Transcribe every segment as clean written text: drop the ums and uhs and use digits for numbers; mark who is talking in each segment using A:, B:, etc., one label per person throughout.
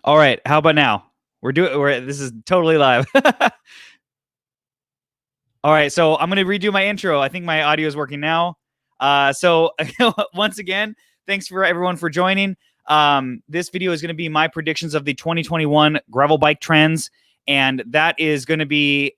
A: All right, how about now? This is totally live. All right, so I'm gonna redo my intro. I think my audio is working now. So once again, thanks for everyone for joining. This video is gonna be my predictions of the 2021 gravel bike trends, and that is gonna be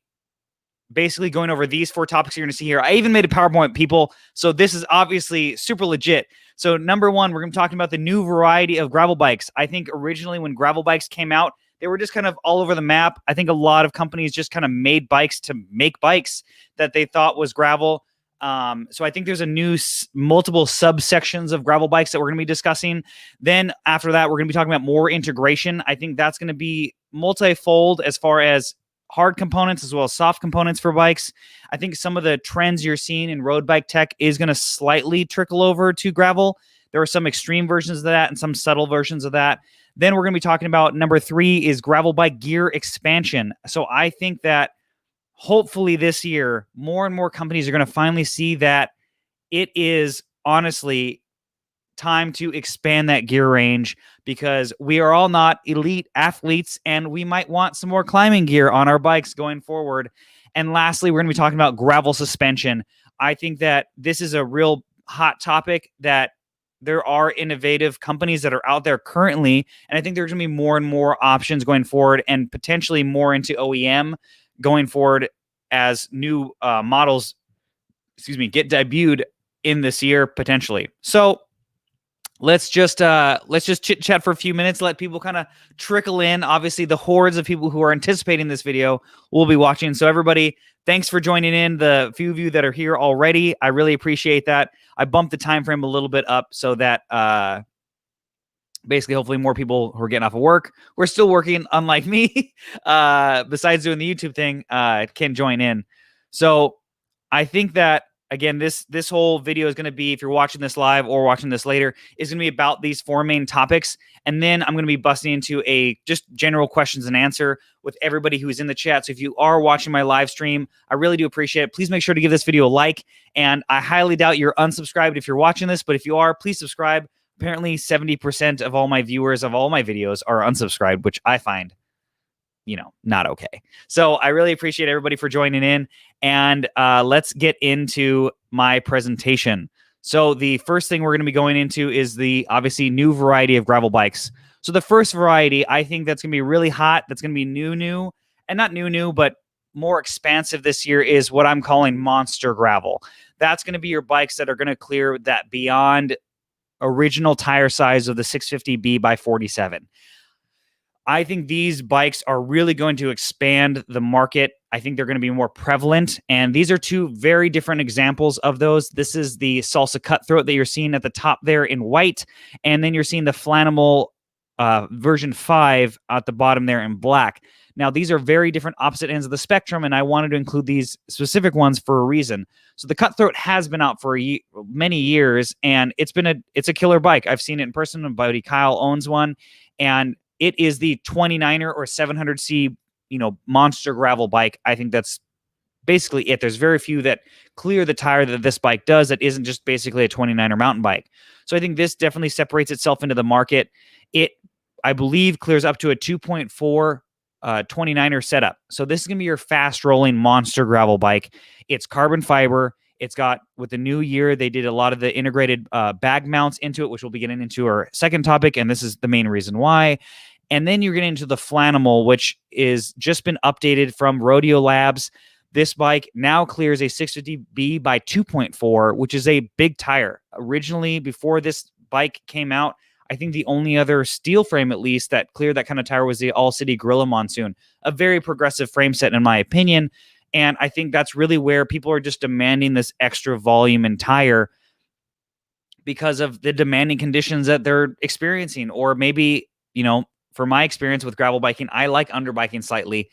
A: basically going over these 4 topics you're going to see here. I even made a PowerPoint, people. So this is obviously super legit. So number 1, we're going to be talking about the new variety of gravel bikes. I think originally when gravel bikes came out, they were just kind of all over the map. I think a lot of companies just kind of made bikes to make bikes that they thought was gravel. So I think there's a new multiple subsections of gravel bikes that we're going to be discussing. Then after that, we're going to be talking about more integration. I think that's going to be multifold as far as hard components as well as soft components for bikes. I think some of the trends you're seeing in road bike tech is going to slightly trickle over to gravel. There are some extreme versions of that and some subtle versions of that. Then we're going to be talking about number 3 is gravel bike gear expansion. So I think that hopefully this year, more and more companies are going to finally see that it is honestly time to expand that gear range, because we are all not elite athletes and we might want some more climbing gear on our bikes going forward. And lastly, we're going to be talking about gravel suspension. I think that this is a real hot topic, that there are innovative companies that are out there currently, and I think there's going to be more and more options going forward, and potentially more into OEM going forward as new models get debuted in this year potentially. So let's just chit chat for a few minutes, let people kind of trickle in. Obviously, the hordes of people who are anticipating this video will be watching. So everybody, thanks for joining in. The few of you that are here already, I really appreciate that. I bumped the time frame a little bit up so that basically hopefully more people who are getting off of work, we're still working, unlike me, besides doing the YouTube thing, can join in. So I think that, again, this whole video is going to be, if you're watching this live or watching this later, is going to be about these 4 main topics. And then I'm going to be busting into a just general questions and answer with everybody who's in the chat. So if you are watching my live stream, I really do appreciate it. Please make sure to give this video a like. And I highly doubt you're unsubscribed if you're watching this, but if you are, please subscribe. Apparently 70% of all my viewers of all my videos are unsubscribed, which I find, not okay. So I really appreciate everybody for joining in, and let's get into my presentation. So the first thing we're going to be going into is the obviously new variety of gravel bikes. So the first variety, I think that's going to be really hot, that's going to be new, and not new, but more expansive this year, is what I'm calling monster gravel. That's going to be your bikes that are going to clear that beyond original tire size of the 650B by 47. I think these bikes are really going to expand the market. I think they're going to be more prevalent. And these are 2 very different examples of those. This is the Salsa Cutthroat that you're seeing at the top there in white. And then you're seeing the Flanimal version 5 at the bottom there in black. Now, these are very different opposite ends of the spectrum, and I wanted to include these specific ones for a reason. So the Cutthroat has been out for many years, and it's a killer bike. I've seen it in person. My buddy Kyle owns one, and it is the 29er or 700C, monster gravel bike. I think that's basically it. There's very few that clear the tire that this bike does that isn't just basically a 29er mountain bike. So I think this definitely separates itself into the market. It, I believe, clears up to a 2.4 29er setup. So this is going to be your fast rolling monster gravel bike. It's carbon fiber. It's got, with the new year, they did a lot of the integrated bag mounts into it, which we'll be getting into our second topic. And this is the main reason why. And then you're getting into the Flanimal, which is just been updated from Rodeo Labs. This bike now clears a 650B by 2.4, which is a big tire. Originally, before this bike came out, I think the only other steel frame, at least, that cleared that kind of tire was the All City Gorilla Monsoon. A very progressive frame set, in my opinion. And I think that's really where people are just demanding this extra volume and tire because of the demanding conditions that they're experiencing. Or maybe, for my experience with gravel biking, I like underbiking slightly,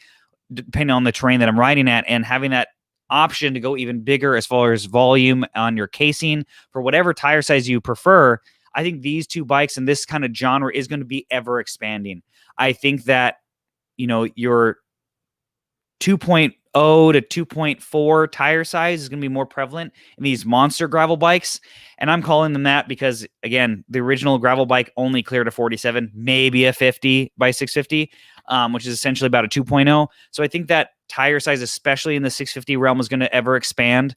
A: depending on the terrain that I'm riding at, and having that option to go even bigger as far as volume on your casing for whatever tire size you prefer. I think these 2 bikes in this kind of genre is going to be ever expanding. I think that, your 2.0 to 2.4 tire size is going to be more prevalent in these monster gravel bikes. And I'm calling them that because, again, the original gravel bike only cleared a 47, maybe a 50 by 650, which is essentially about a 2.0. So I think that tire size, especially in the 650 realm, is going to ever expand.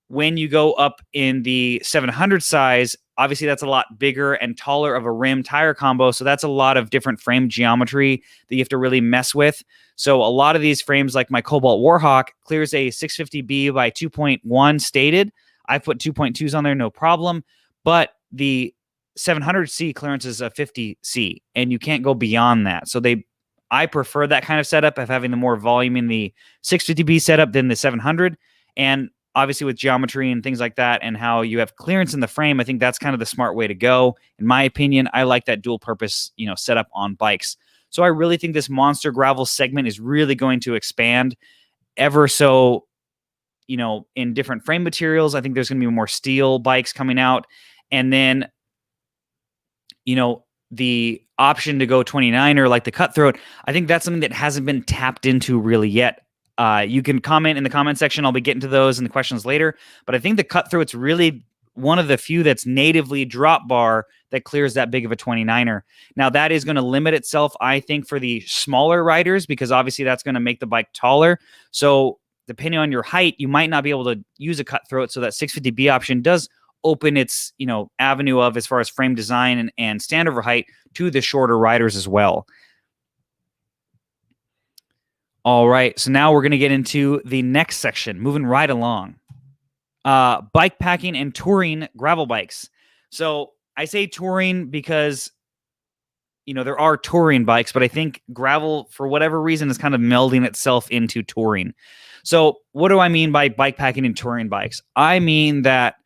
A: When you go up in the 700 size, obviously that's a lot bigger and taller of a rim tire combo. So that's a lot of different frame geometry that you have to really mess with. So a lot of these frames, like my Cobalt Warhawk, clears a 650B by 2.1 stated. I put 2.2s on there, no problem. But the 700C clearance is a 50C, and you can't go beyond that. So I prefer that kind of setup of having the more volume in the 650B setup than the 700. And obviously with geometry and things like that and how you have clearance in the frame, I think that's kind of the smart way to go. In my opinion, I like that dual purpose, setup on bikes. So I really think this monster gravel segment is really going to expand ever so, in different frame materials. I think there's going to be more steel bikes coming out. And then, the option to go 29er like the Cutthroat, I think that's something that hasn't been tapped into really yet. You can comment in the comment section. I'll be getting to those in the questions later. But I think the Cutthroat's really one of the few that's natively drop bar that clears that big of a 29er. Now, that is going to limit itself, I think, for the smaller riders, because obviously that's going to make the bike taller. So depending on your height, you might not be able to use a Cutthroat. So that 650B option does open its avenue of, as far as frame design and standover height, to the shorter riders as well. All right, so now we're going to get into the next section, moving right along. Bike packing and touring gravel bikes. So I say touring because, there are touring bikes, but I think gravel, for whatever reason, is kind of melding itself into touring. So what do I mean by bike packing and touring bikes? I mean that,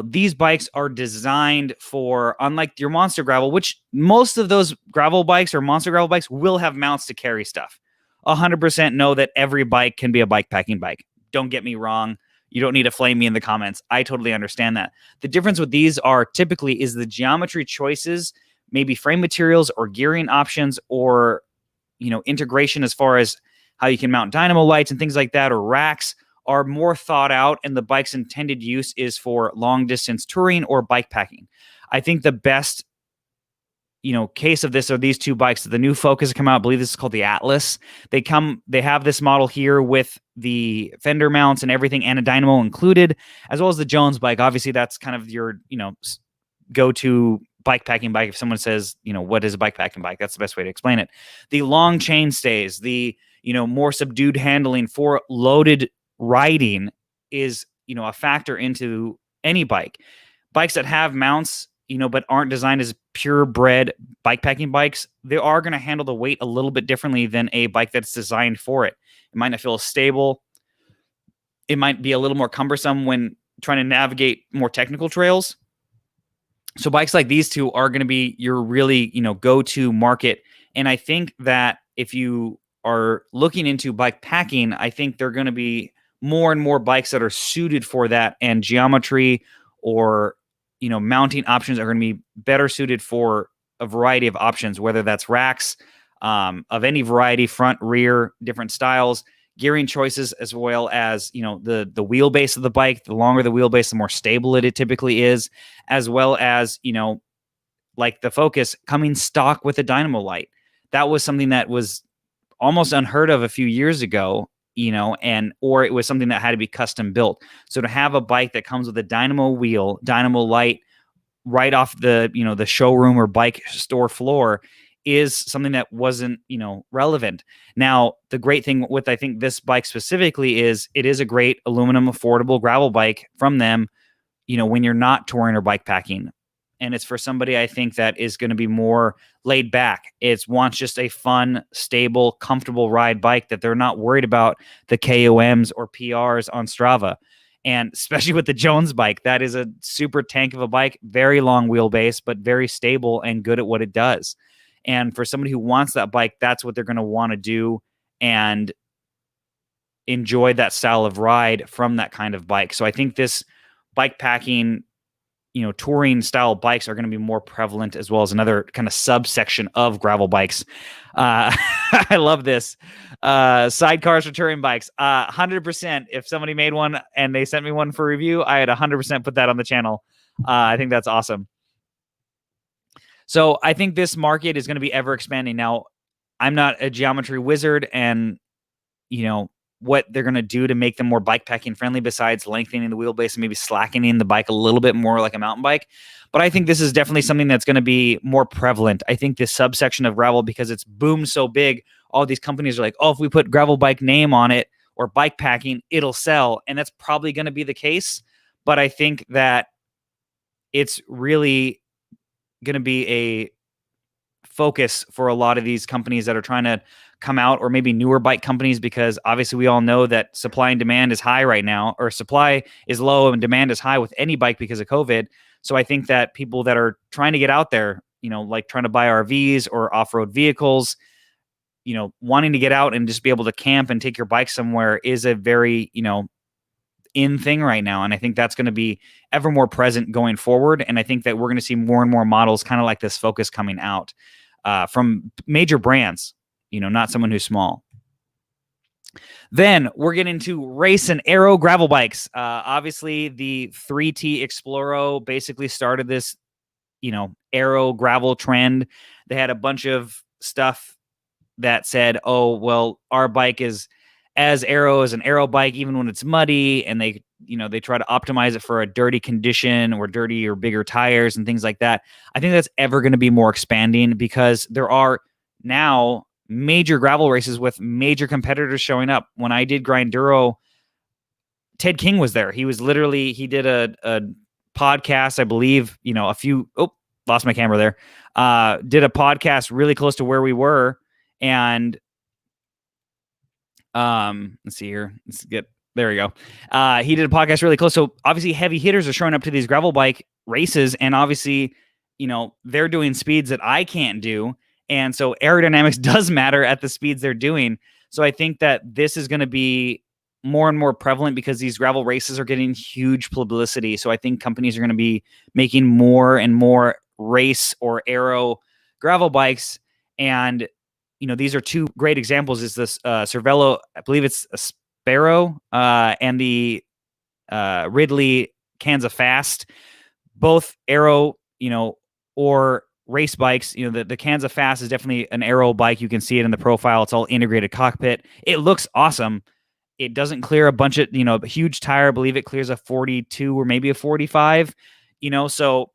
A: these bikes are designed for, unlike your monster gravel, which most of those gravel bikes or monster gravel bikes will have mounts to carry stuff. 100% know that every bike can be a bike packing bike. Don't get me wrong. You don't need to flame me in the comments. I totally understand that. The difference with these are typically is the geometry choices, maybe frame materials or gearing options, or, integration as far as how you can mount dynamo lights and things like that, or racks, are more thought out, and the bike's intended use is for long distance touring or bike packing. I think the best case of this are these two bikes. The new Focus come out. I believe this is called the Atlas. They have this model here with the fender mounts and everything, and a dynamo included, as well as the Jones bike. Obviously, that's kind of your, go-to bike packing bike. If someone says, what is a bike packing bike? That's the best way to explain it. The long chain stays, the, more subdued handling for loaded riding is, a factor into any bike. Bikes that have mounts, but aren't designed as purebred bike packing bikes, they are going to handle the weight a little bit differently than a bike that's designed for it. It might not feel as stable. It might be a little more cumbersome when trying to navigate more technical trails. So bikes like these two are going to be your really, go-to market. And I think that if you are looking into bike packing, I think they're going to be more and more bikes that are suited for that, and geometry or mounting options are going to be better suited for a variety of options, whether that's racks of any variety, front, rear, different styles, gearing choices, as well as, the wheelbase of the bike. The longer the wheelbase, the more stable it typically is, as well as, like the Focus coming stock with a dynamo light. That was something that was almost unheard of a few years ago, or it was something that had to be custom built. So to have a bike that comes with a dynamo wheel, dynamo light right off the, the showroom or bike store floor is something that wasn't, relevant. Now, the great thing with, I think, this bike specifically is it is a great aluminum affordable gravel bike from them, when you're not touring or bike packing. And it's for somebody, I think, that is going to be more laid back. Wants just a fun, stable, comfortable ride bike that they're not worried about the KOMs or PRs on Strava. And especially with the Jones bike, that is a super tank of a bike, very long wheelbase, but very stable and good at what it does. And for somebody who wants that bike, that's what they're going to want to do and enjoy that style of ride from that kind of bike. So I think this bike packing touring style bikes are going to be more prevalent, as well as another kind of subsection of gravel bikes. I love this. Sidecars for touring bikes. 100%. If somebody made one and they sent me one for review, I had 100% put that on the channel. I think that's awesome. So I think this market is going to be ever expanding. Now, I'm not a geometry wizard, and what they're going to do to make them more bike packing friendly besides lengthening the wheelbase and maybe slackening the bike a little bit more like a mountain bike. But I think this is definitely something that's going to be more prevalent. I think this subsection of gravel, because it's boomed so big, all these companies are like, oh, if we put gravel bike name on it or bike packing, it'll sell. And that's probably going to be the case. But I think that it's really going to be a focus for a lot of these companies that are trying to come out, or maybe newer bike companies, because obviously we all know that supply and demand is high right now, or supply is low and demand is high with any bike because of COVID. So I think that people that are trying to get out there, like trying to buy RVs or off-road vehicles, wanting to get out and just be able to camp and take your bike somewhere is a very, in thing right now. And I think that's going to be ever more present going forward. And I think that we're going to see more and more models kind of like this focus coming out from major brands, not someone who's small. Then we're getting to race and Aero gravel bikes. Obviously, the 3T Exploro basically started this, Aero gravel trend. They had a bunch of stuff that said, oh, well, our bike is as Aero as an Aero bike, even when it's muddy, and they try to optimize it for a dirty condition or dirty or bigger tires and things like that. I think that's ever going to be more expanding, because there are now major gravel races with major competitors showing up. When I did Grinduro, Ted King was there. He did a podcast, I believe, lost my camera there. Did a podcast really close to where we were. And let's see here. There we go. He did a podcast really close. So obviously heavy hitters are showing up to these gravel bike races, and obviously, they're doing speeds that I can't do. And so aerodynamics does matter at the speeds they're doing. So I think that this is going to be more and more prevalent, because these gravel races are getting huge publicity. So I think companies are going to be making more and more race or Aero gravel bikes. And, these are two great examples. Is this Cervelo, I believe it's a Sparrow, and the Ridley Kansas Fast, both Aero, or race bikes. The Kansas Fast is definitely an Aero bike. You can see it in the profile. It's all integrated cockpit. It looks awesome. It doesn't clear a bunch of, a huge tire. I believe it clears a 42 or maybe a 45, so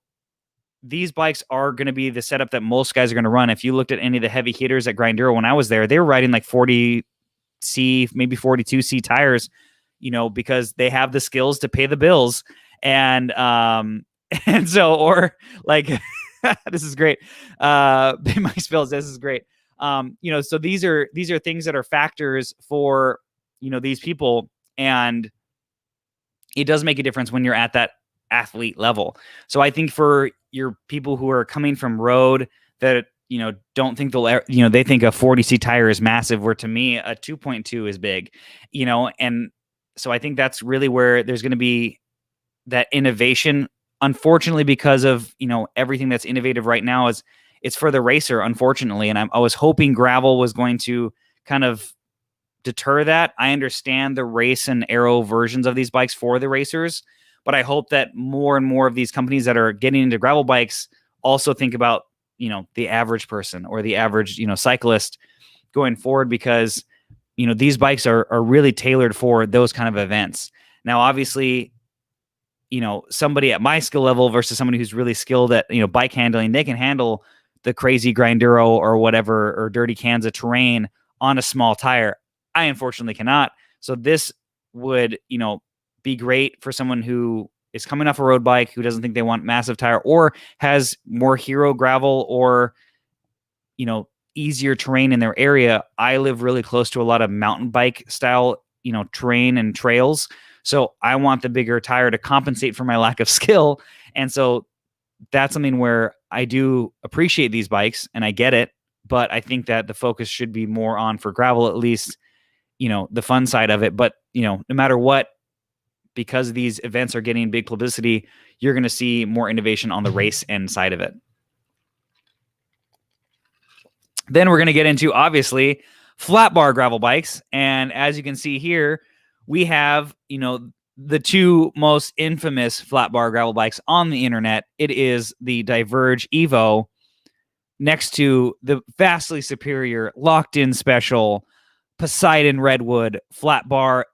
A: these bikes are going to be the setup that most guys are going to run. If you looked at any of the heavy hitters at Grinduro when I was there, they were riding like 40C, maybe 42C tires, because they have the skills to pay the bills. And so, or like, this is great. Pay my bills. This is great. So these are things that are factors for, these people. And it does make a difference when you're at that athlete level. So I think for your people who are coming from road that, don't think they think a 40C tire is massive, where to me, a 2.2 is big, and so I think that's really where there's going to be that innovation. Unfortunately, because of, everything that's innovative right now it's for the racer, unfortunately. And I was hoping gravel was going to kind of deter that. I understand the race and Aero versions of these bikes for the racers, but I hope that more and more of these companies that are getting into gravel bikes also think about, the average person or the average, cyclist going forward, because, these bikes are really tailored for those kind of events. Now, obviously, somebody at my skill level versus somebody who's really skilled at, bike handling, they can handle the crazy Grinduro or whatever, or dirty Kansas terrain on a small tire. I unfortunately cannot. So this would, be great for someone who is coming off a road bike, who doesn't think they want massive tire, or has more hero gravel or, easier terrain in their area. I live really close to a lot of mountain bike style, terrain and trails. So I want the bigger tire to compensate for my lack of skill. And so that's something where I do appreciate these bikes and I get it, but I think that the focus should be more on, for gravel at least, the fun side of it. But, no matter what, because these events are getting big publicity, you're going to see more innovation on the race end side of it. Then we're going to get into, obviously, flat bar gravel bikes. And as you can see here, we have, the two most infamous flat bar gravel bikes on the internet. It is the Diverge Evo next to the vastly superior locked-in special Poseidon Redwood flat bar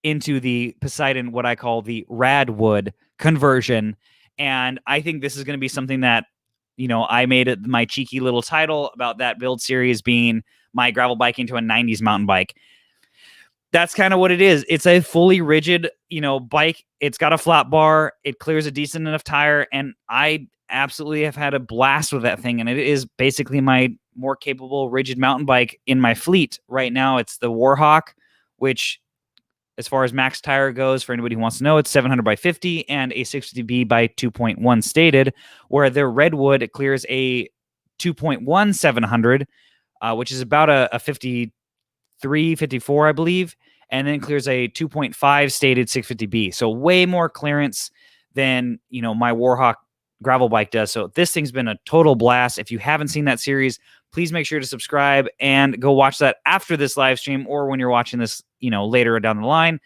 A: into the Poseidon, what I call the Radwood conversion. And I think this is going to be something that, I made it my cheeky little title about that build series being my gravel bike into a 90s mountain bike. That's kind of what it is. It's a fully rigid, bike. It's got a flat bar. It clears a decent enough tire. And I absolutely have had a blast with that thing. And it is basically my more capable rigid mountain bike in my fleet. Right now, it's the Warhawk, which, as far as max tire goes, for anybody who wants to know, it's 700 by 50 and a 650B by 2.1 stated, where the Redwood clears a 2.1 700, which is about a 53, 54, I believe, and then clears a 2.5 stated 650B. So way more clearance than, my Warhawk gravel bike does. So this thing's been a total blast. If you haven't seen that series, please make sure to subscribe and go watch that after this live stream or when you're watching this, later down the line.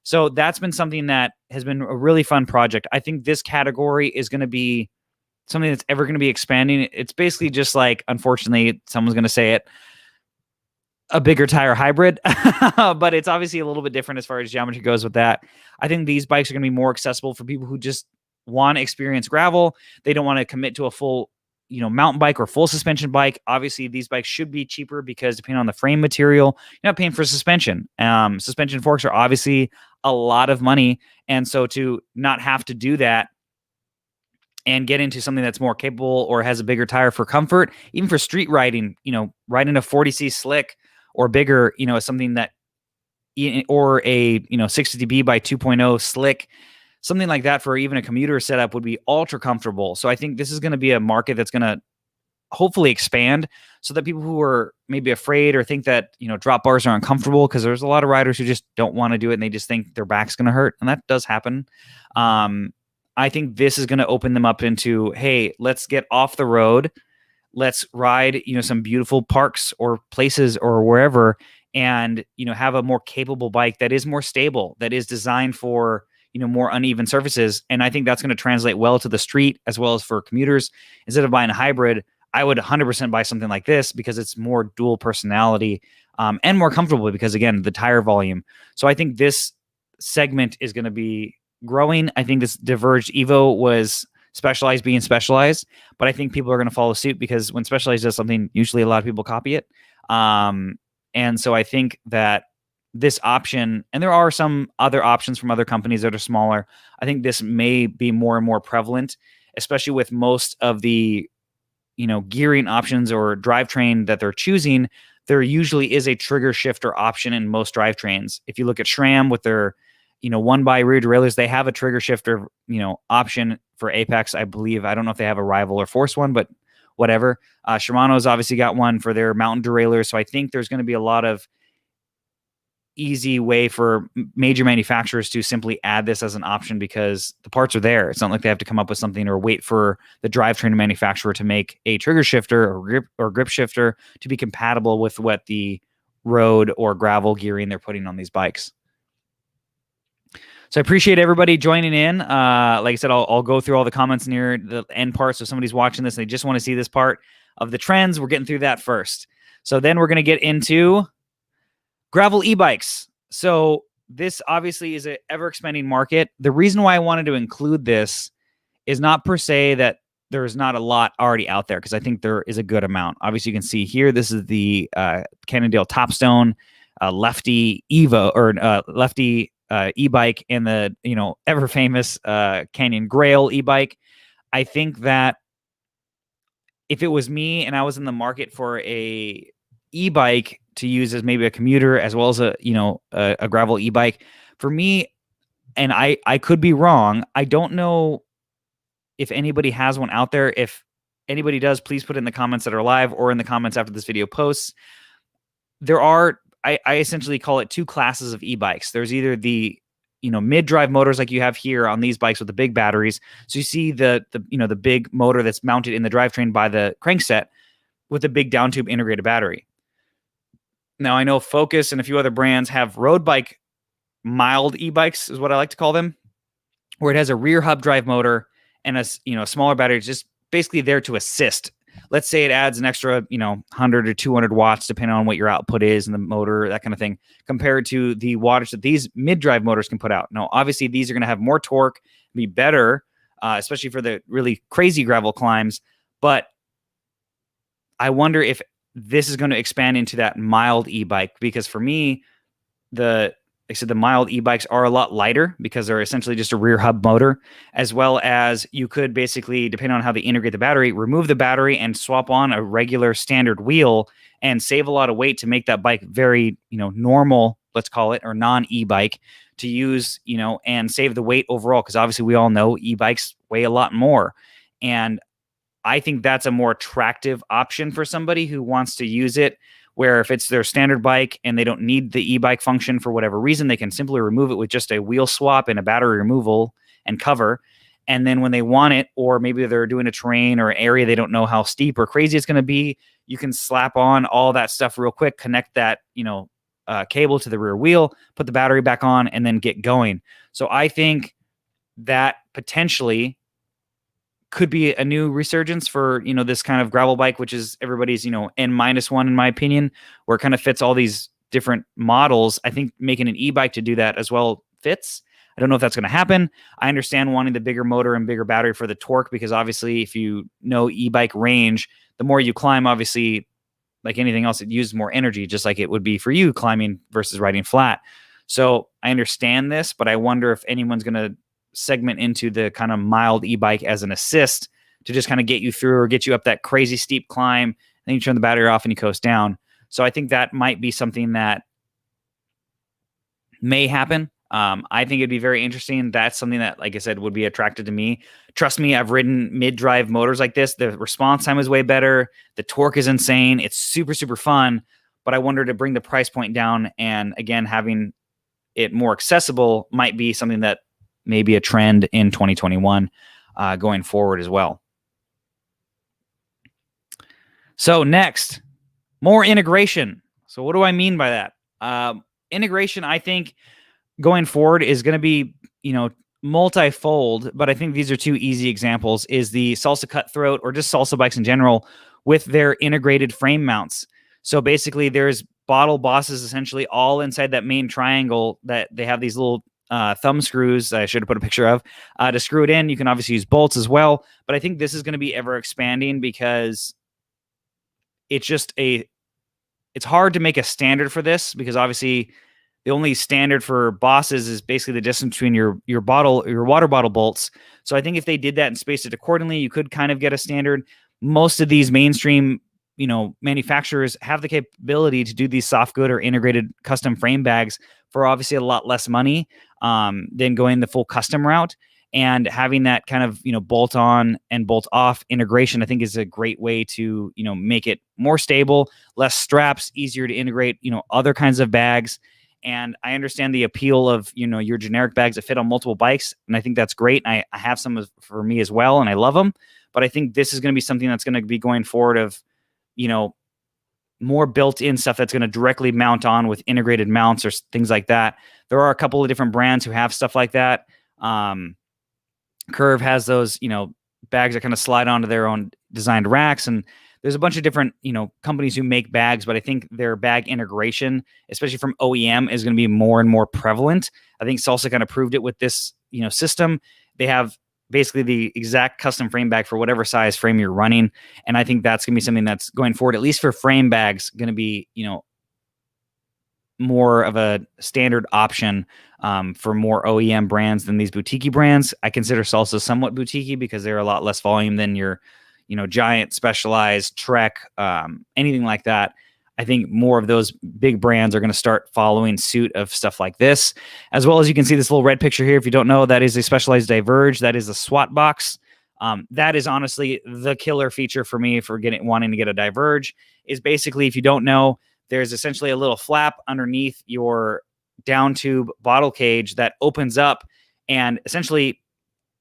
A: So that's been something that has been a really fun project. I think this category is going to be something that's ever going to be expanding. It's basically just like, unfortunately, someone's going to say it, a bigger tire hybrid, but it's obviously a little bit different as far as geometry goes with that. I think these bikes are going to be more accessible for people who just want to experience gravel. They don't want to commit to a full, mountain bike or full suspension bike. Obviously, these bikes should be cheaper because depending on the frame material, you're not paying for suspension. Suspension forks are obviously a lot of money. And so to not have to do that and get into something that's more capable or has a bigger tire for comfort, even for street riding, riding a 40C slick or bigger, is something that, or a, 650B by 2.0 slick, something like that for even a commuter setup would be ultra comfortable. So I think this is going to be a market that's going to hopefully expand so that people who are maybe afraid or think that, drop bars are uncomfortable, because there's a lot of riders who just don't want to do it and they just think their back's going to hurt. And that does happen. I think this is going to open them up into, hey, let's get off the road. Let's ride, some beautiful parks or places or wherever, and, have a more capable bike that is more stable, that is designed for, more uneven surfaces. And I think that's going to translate well to the street as well as for commuters. Instead of buying a hybrid, I would 100% buy something like this because it's more dual personality and more comfortable because, again, the tire volume. So I think this segment is going to be growing. I think this Diverged Evo was Specialized being Specialized, but I think people are going to follow suit because when Specialized does something, usually a lot of people copy it. And so I think that this option, and there are some other options from other companies that are smaller, I think this may be more and more prevalent, especially with most of the, gearing options or drivetrain that they're choosing. There usually is a trigger shifter option in most drivetrains. If you look at SRAM with their, one by rear derailleurs, they have a trigger shifter, option for Apex, I believe. I don't know if they have a Rival or Force one, but whatever. Shimano's obviously got one for their mountain derailleurs. So I think there's going to be a lot of easy way for major manufacturers to simply add this as an option because the parts are there. It's not like they have to come up with something or wait for the drivetrain manufacturer to make a trigger shifter or grip shifter to be compatible with what the road or gravel gearing they're putting on these bikes. So I appreciate everybody joining in. Like I said, I'll go through all the comments near the end part. So if somebody's watching this and they just want to see this part of the trends, we're getting through that first. So then we're going to get into gravel e-bikes. So this obviously is an ever-expanding market. The reason why I wanted to include this is not per se that there's not a lot already out there, because I think there is a good amount. Obviously, you can see here, this is the Cannondale Topstone Lefty Evo, or Lefty e-bike, and the ever famous Canyon Grail e-bike. I think that if it was me and I was in the market for a e-bike to use as maybe a commuter as well as a gravel e-bike, for me, and I could be wrong, I don't know if anybody has one out there. If anybody does, please put it in the comments that are live or in the comments after this video posts. There are, I essentially call it two classes of e-bikes. There's either the mid-drive motors like you have here on these bikes with the big batteries. So you see the big motor that's mounted in the drivetrain by the crankset with a big down tube integrated battery. Now I know Focus and a few other brands have road bike mild e-bikes is what I like to call them, where it has a rear hub drive motor and a smaller battery. It's just basically there to assist. Let's say it adds an extra 100 or 200 watts depending on what your output is in the motor, that kind of thing, compared to the wattage that these mid-drive motors can put out. Now obviously these are going to have more torque, be better, especially for the really crazy gravel climbs, but I wonder if this is going to expand into that mild e-bike, because for me, the mild e-bikes are a lot lighter because they're essentially just a rear hub motor, as well as you could basically, depending on how they integrate the battery, remove the battery and swap on a regular standard wheel and save a lot of weight to make that bike very, normal, let's call it, or non-e-bike to use, and save the weight overall. Because obviously we all know e-bikes weigh a lot more. And I think that's a more attractive option for somebody who wants to use it, where if it's their standard bike and they don't need the e-bike function for whatever reason, they can simply remove it with just a wheel swap and a battery removal and cover. And then when they want it, or maybe they're doing a terrain or an area they don't know how steep or crazy it's going to be, you can slap on all that stuff real quick, connect that, cable to the rear wheel, put the battery back on, and then get going. So I think that potentially could be a new resurgence for, this kind of gravel bike, which is everybody's, N-1 in my opinion, where it kind of fits all these different models. I think making an e-bike to do that as well fits. I don't know if that's going to happen. I understand wanting the bigger motor and bigger battery for the torque, because obviously if you know e-bike range, the more you climb, obviously, like anything else, it uses more energy, just like it would be for you climbing versus riding flat. So I understand this, but I wonder if anyone's going to segment into the kind of mild e-bike as an assist to just kind of get you through or get you up that crazy steep climb. Then you turn the battery off and you coast down. So I think that might be something that may happen. I think it'd be very interesting. That's something that, like I said, would be attractive to me. Trust me, I've ridden mid-drive motors like this. The response time is way better. The torque is insane. It's super, super fun. But I wonder, to bring the price point down and, again, having it more accessible might be something that may be a trend in 2021 going forward as well. So next, more integration. So what do I mean by that? Integration, I think, going forward is going to be, multifold, but I think these are two easy examples, is the Salsa Cutthroat, or just Salsa bikes in general, with their integrated frame mounts. So basically there's bottle bosses essentially all inside that main triangle that they have these little thumb screws, I should have put a picture of, to screw it in. You can obviously use bolts as well, but I think this is going to be ever expanding, because it's just it's hard to make a standard for this, because obviously the only standard for bosses is basically the distance between your water bottle bolts. So I think if they did that and spaced it accordingly, you could kind of get a standard. Most of these mainstream, manufacturers have the capability to do these soft good or integrated custom frame bags for obviously a lot less money than going the full custom route. And having that kind of, bolt on and bolt off integration, I think, is a great way to, make it more stable, less straps, easier to integrate, other kinds of bags. And I understand the appeal of, your generic bags that fit on multiple bikes. And I think that's great. I have some for me as well, and I love them. But I think this is going to be something that's going to be going forward of, more built-in stuff that's going to directly mount on with integrated mounts or things like that. There are a couple of different brands who have stuff like that. Curve has those, bags that kind of slide onto their own designed racks. And there's a bunch of different, companies who make bags, but I think their bag integration, especially from OEM, is going to be more and more prevalent. I think Salsa kind of proved it with this, system. They have basically the exact custom frame bag for whatever size frame you're running. And I think that's going to be something that's going forward, at least for frame bags, going to be, more of a standard option for more OEM brands than these boutique brands. I consider Salsa somewhat boutique because they're a lot less volume than your, Giant, Specialized, Trek, anything like that. I think more of those big brands are going to start following suit of stuff like this, as well as you can see this little red picture here. If you don't know, that is a Specialized Diverge. That is a SWAT box. That is honestly the killer feature for me for wanting to get a Diverge. Is basically, if you don't know, there's essentially a little flap underneath your down tube bottle cage that opens up, and essentially,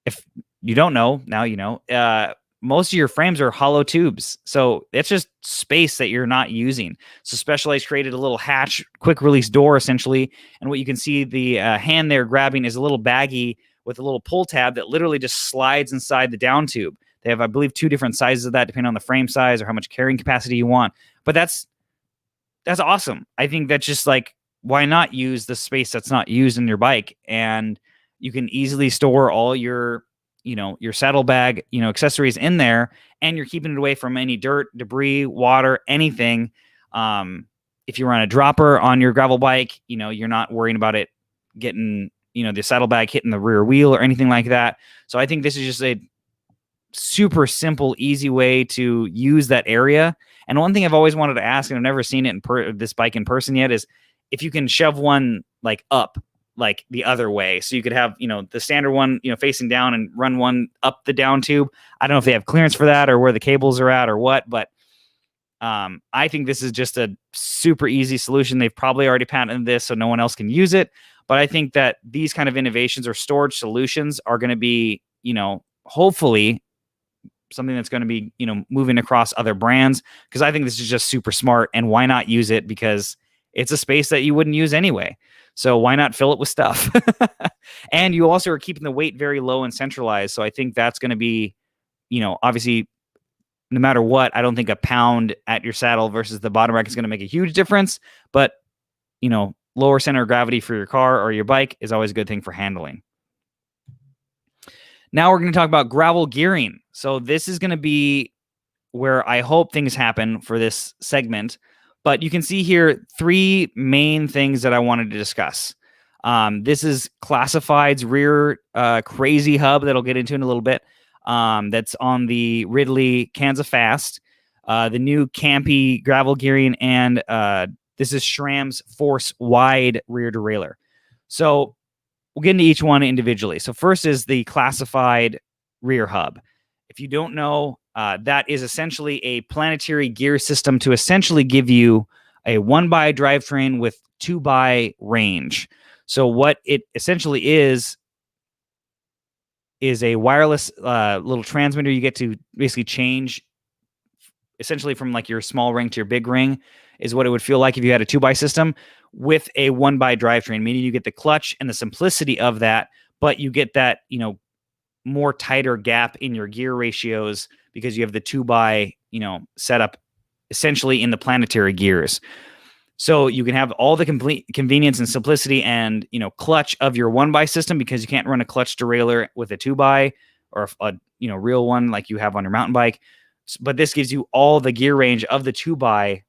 A: if you don't know, now you know, most of your frames are hollow tubes. So it's just space that you're not using. So Specialized created a little hatch, quick release door essentially. And what you can see, the hand there grabbing is a little baggie with a little pull tab that literally just slides inside the down tube. They have, I believe, 2 different sizes of that, depending on the frame size or how much carrying capacity you want. But that's awesome. I think that's just like, why not use the space that's not used in your bike? And you can easily store all your, your saddlebag, accessories in there, and you're keeping it away from any dirt, debris, water, anything. If you run a dropper on your gravel bike, you're not worrying about it getting, the saddlebag hitting the rear wheel or anything like that. So I think this is just a super simple, easy way to use that area. And one thing I've always wanted to ask, and I've never seen it in this bike in person yet, is if you can shove one like up, like the other way. So you could have, the standard one, facing down, and run one up the down tube. I don't know if they have clearance for that or where the cables are at or what, but I think this is just a super easy solution. They've probably already patented this, so no one else can use it. But I think that these kind of innovations or storage solutions are going to be, hopefully something that's going to be, moving across other brands, because I think this is just super smart. And why not use it? Because it's a space that you wouldn't use anyway. So why not fill it with stuff? And you also are keeping the weight very low and centralized. So I think that's going to be, obviously, no matter what, I don't think a pound at your saddle versus the bottom rack is going to make a huge difference. But, lower center of gravity for your car or your bike is always a good thing for handling. Now we're going to talk about gravel gearing. So this is going to be where I hope things happen for this segment. But you can see here 3 main things that I wanted to discuss. This is Classified's rear crazy hub that I'll get into in a little bit. That's on the Ridley Kansas Fast. The new Campy gravel gearing, and this is SRAM's Force Wide rear derailleur. So we'll get into each one individually. So first is the Classified rear hub. If you don't know, that is essentially a planetary gear system to essentially give you a 1x drivetrain with 2x range. So what it essentially is a wireless little transmitter you get to basically change essentially from like your small ring to your big ring, is what it would feel like if you had a 2x system with a 1x drivetrain, meaning you get the clutch and the simplicity of that, but you get that, more tighter gap in your gear ratios because you have the 2x, setup essentially in the planetary gears. So you can have all the complete convenience and simplicity and, clutch of your 1x system, because you can't run a clutch derailleur with a 2x or a real one like you have on your mountain bike. But this gives you all the gear range of the 2x.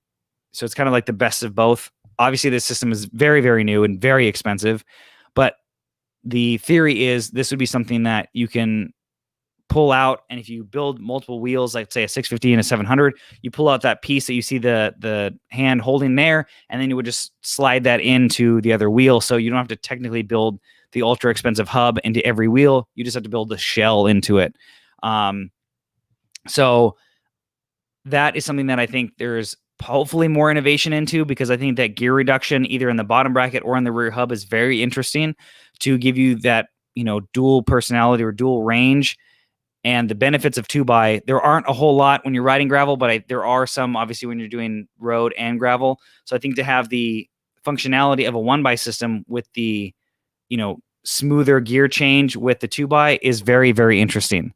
A: So it's kind of like the best of both. Obviously, this system is very, very new and very expensive, but the theory is this would be something that you can pull out, and if you build multiple wheels, like say a 650 and a 700, you pull out that piece that you see the hand holding there, and then you would just slide that into the other wheel. So you don't have to technically build the ultra expensive hub into every wheel. You just have to build the shell into it. So that is something that I think there's hopefully more innovation into, because I think that gear reduction either in the bottom bracket or in the rear hub is very interesting to give you that, dual personality or dual range. And the benefits of 2x, there aren't a whole lot when you're riding gravel, but there are some obviously when you're doing road and gravel. So I think to have the functionality of a 1x system with the, smoother gear change with the 2x is very, very interesting.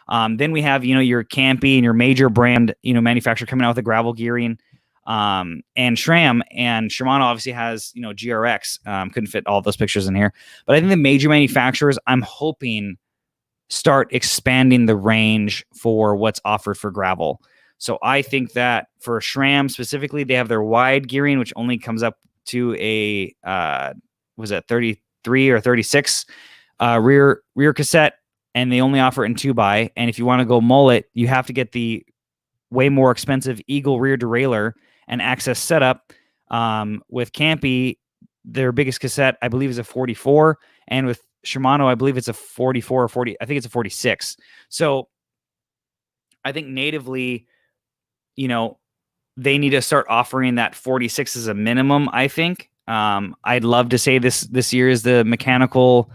A: Then we have, your Campy and your major brand, manufacturer coming out with the gravel gearing, and SRAM, and Shimano obviously has, GRX. Couldn't fit all those pictures in here, but I think the major manufacturers, I'm hoping, start expanding the range for what's offered for gravel. So I think that for SRAM specifically, they have their wide gearing, which only comes up to a, was it 33 or 36 rear cassette, and they only offer it in 2x. And if you want to go mullet, you have to get the way more expensive Eagle rear derailleur and access setup. With Campy, their biggest cassette, I believe, is a 44, and with Shimano, I believe it's a 44 or 40. I think it's a 46. So I think natively, they need to start offering that 46 as a minimum, I think. I'd love to say this year is the mechanical,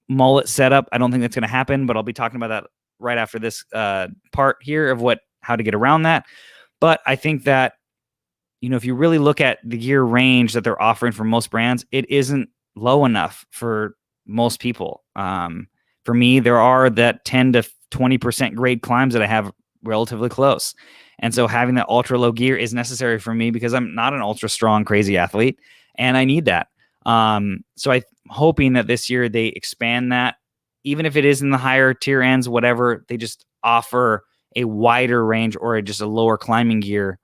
A: mullet setup. I don't think that's going to happen, but I'll be talking about that right after this part here of how to get around that. But I think that, if you really look at the gear range that they're offering for most brands, it isn't low enough for most people. For me, there are that 10 to 20% grade climbs that I have relatively close. And so having that ultra low gear is necessary for me because I'm not an ultra strong, crazy athlete, and I need that. So I'm hoping that this year they expand that, even if it is in the higher tier ends, whatever, they just offer a wider range or just a lower climbing gear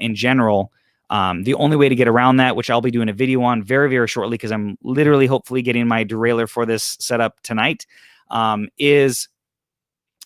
A: in general. The only way to get around that, which I'll be doing a video on very, very shortly, because I'm literally hopefully getting my derailleur for this setup tonight, is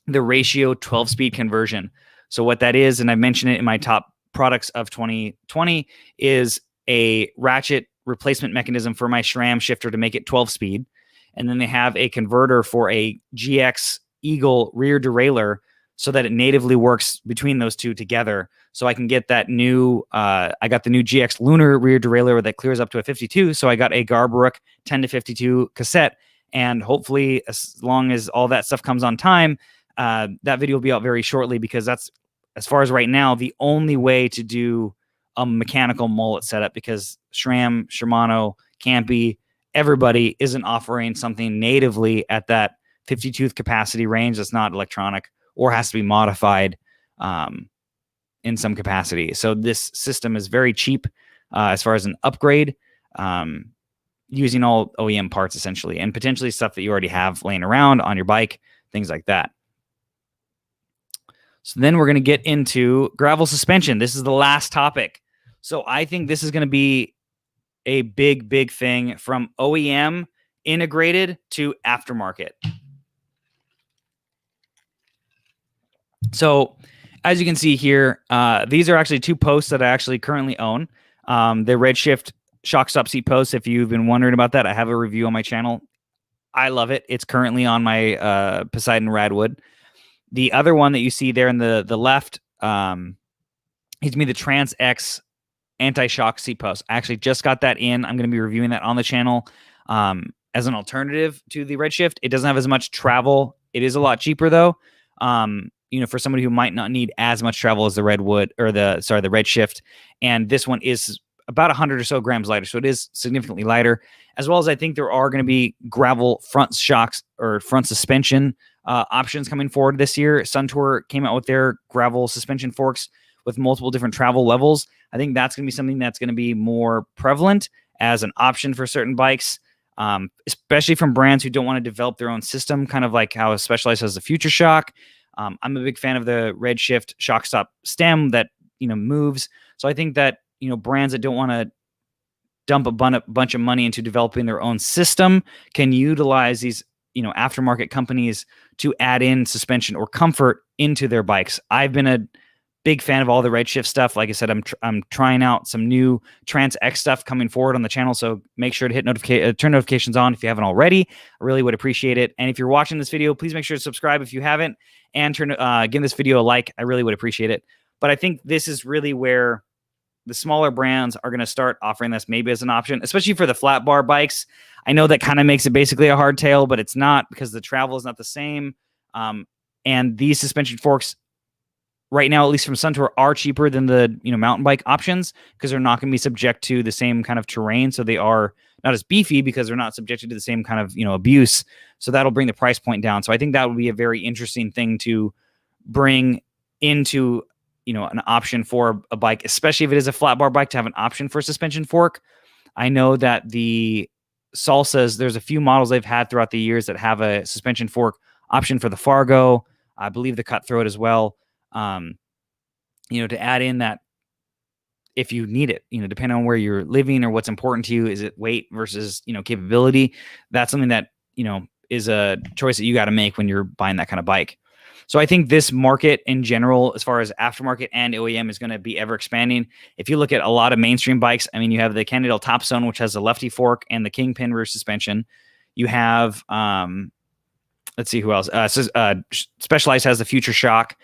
A: the ratio 12-speed conversion. So what that is, and I mentioned it in my top products of 2020, is a ratchet replacement mechanism for my SRAM shifter to make it 12-speed. And then they have a converter for a GX Eagle rear derailleur so that it natively works between those two together. So I can get that new, I got the new GX Lunar rear derailleur that clears up to a 52. So I got a Garbarook 10 to 52 cassette. And hopefully, as long as all that stuff comes on time, that video will be out very shortly, because that's, as far as right now, the only way to do a mechanical mullet setup, because SRAM, Shimano, Campy, everybody isn't offering something natively at that 50 tooth capacity range that's not electronic or has to be modified in some capacity. So this system is very cheap as far as an upgrade, using all OEM parts essentially, and potentially stuff that you already have laying around on your bike, things like that. So then we're going to get into gravel suspension. This is the last topic. So I think this is going to be a big, big thing from OEM integrated to aftermarket. So as you can see here, these are actually two posts that I actually currently own. The Redshift shock stop seat posts. If you've been wondering about that, I have a review on my channel. I love it. It's currently on my Poseidon Radwood. The other one that you see there in the left, is me, the Trans X anti-shock seat post. I actually just got that in. I'm going to be reviewing that on the channel as an alternative to the Redshift. It doesn't have as much travel. It is a lot cheaper though. For somebody who might not need as much travel as the the Redshift. And this one is about 100 or so grams lighter. So it is significantly lighter, as well as I think there are going to be gravel front shocks or front suspension options coming forward this year. Suntour came out with their gravel suspension forks with multiple different travel levels. I think that's going to be something that's going to be more prevalent as an option for certain bikes, especially from brands who don't want to develop their own system, kind of like how Specialized has the Future Shock. I'm a big fan of the Redshift shock stop stem that, moves. So I think that, brands that don't want to dump a bunch of money into developing their own system can utilize these, aftermarket companies to add in suspension or comfort into their bikes. I've been a big fan of all the Redshift stuff. Like I said, I'm trying out some new Trans X stuff coming forward on the channel. So make sure to hit turn notifications on if you haven't already. I really would appreciate it. And if you're watching this video, please make sure to subscribe if you haven't, and give this video a like. I really would appreciate it. But I think this is really where the smaller brands are going to start offering this maybe as an option, especially for the flat bar bikes. I know that kind of makes it basically a hardtail, but it's not, because the travel is not the same. And these suspension forks right now, at least from Suntour, are cheaper than the mountain bike options, because they're not going to be subject to the same kind of terrain. So they are not as beefy because they're not subjected to the same kind of abuse. So that'll bring the price point down. So I think that would be a very interesting thing to bring into an option for a bike, especially if it is a flat bar bike, to have an option for a suspension fork. I know that the Salsas, there's a few models they've had throughout the years that have a suspension fork option for the Fargo. I believe the Cutthroat as well. To add in that if you need it, depending on where you're living or what's important to you, is it weight versus, capability? That's something that, is a choice that you got to make when you're buying that kind of bike. So I think this market in general, as far as aftermarket and OEM, is going to be ever expanding. If you look at a lot of mainstream bikes, I mean, you have the Cannondale Topstone, which has a lefty fork and the Kingpin rear suspension. You have, let's see who else. Specialized has the Future Shock.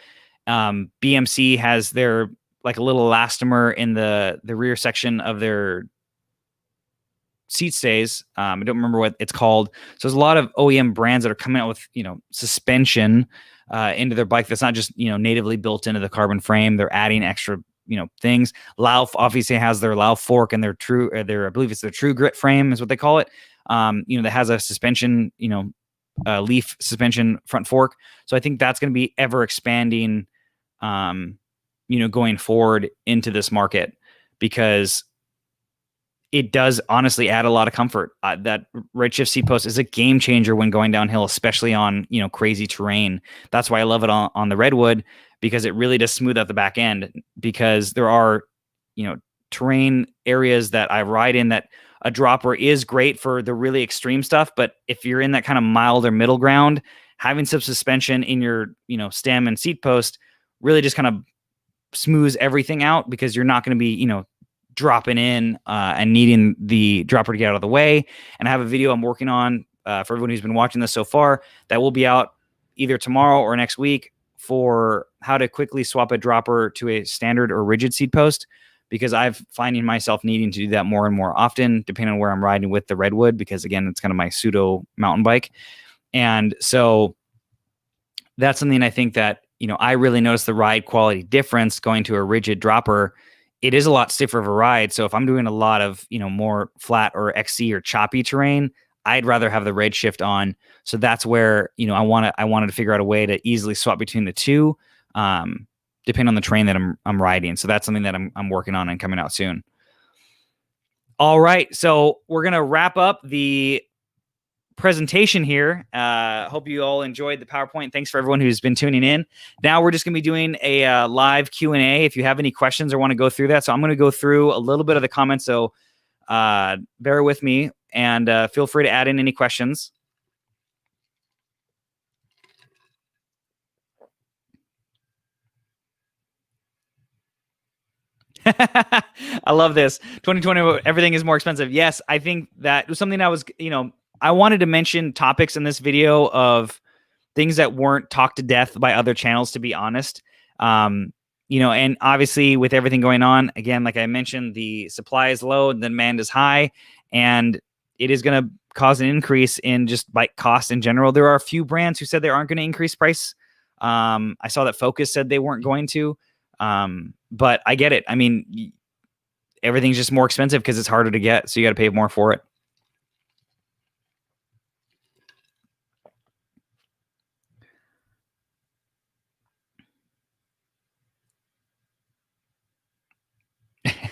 A: BMC has their like a little elastomer in the rear section of their seat stays. I don't remember what it's called. So there's a lot of OEM brands that are coming out with, suspension into their bike that's not just, natively built into the carbon frame. They're adding extra, things. Lauf obviously has their Lauf fork and I believe it's their True Grit frame is what they call it. That has a suspension, leaf suspension front fork. So I think that's going to be ever expanding, going forward into this market, because it does honestly add a lot of comfort. That redshift seat post is a game changer when going downhill, especially on, crazy terrain. That's why I love it on the Redwood, because it really does smooth out the back end, because there are, terrain areas that I ride in that a dropper is great for the really extreme stuff. But if you're in that kind of mild or middle ground, having some suspension in your, stem and seat post really just kind of smooths everything out, because you're not going to be, dropping in and needing the dropper to get out of the way. And I have a video I'm working on for everyone who's been watching this so far that will be out either tomorrow or next week for how to quickly swap a dropper to a standard or rigid seat post, because I'm finding myself needing to do that more and more often, depending on where I'm riding with the Redwood, because again, it's kind of my pseudo mountain bike. And so that's something I think that, I really notice the ride quality difference going to a rigid dropper. It is a lot stiffer of a ride. So if I'm doing a lot of, more flat or XC or choppy terrain, I'd rather have the redshift on. So that's where, I wanted to figure out a way to easily swap between the two, depending on the terrain that I'm riding. So that's something that I'm working on and coming out soon. All right. So we're going to wrap up the presentation here. Hope you all enjoyed the PowerPoint. Thanks for everyone who's been tuning in. Now we're just going to be doing a live Q&A if you have any questions or want to go through that. So I'm going to go through a little bit of the comments. So bear with me and feel free to add in any questions. I love this. 2020, everything is more expensive. Yes, I think that was something I was, I wanted to mention topics in this video of things that weren't talked to death by other channels, to be honest. And obviously with everything going on, again, like I mentioned, the supply is low, the demand is high, and it is going to cause an increase in just bike costs in general. There are a few brands who said they aren't going to increase price. I saw that Focus said they weren't going to, but I get it. I mean, everything's just more expensive because it's harder to get, so you got to pay more for it.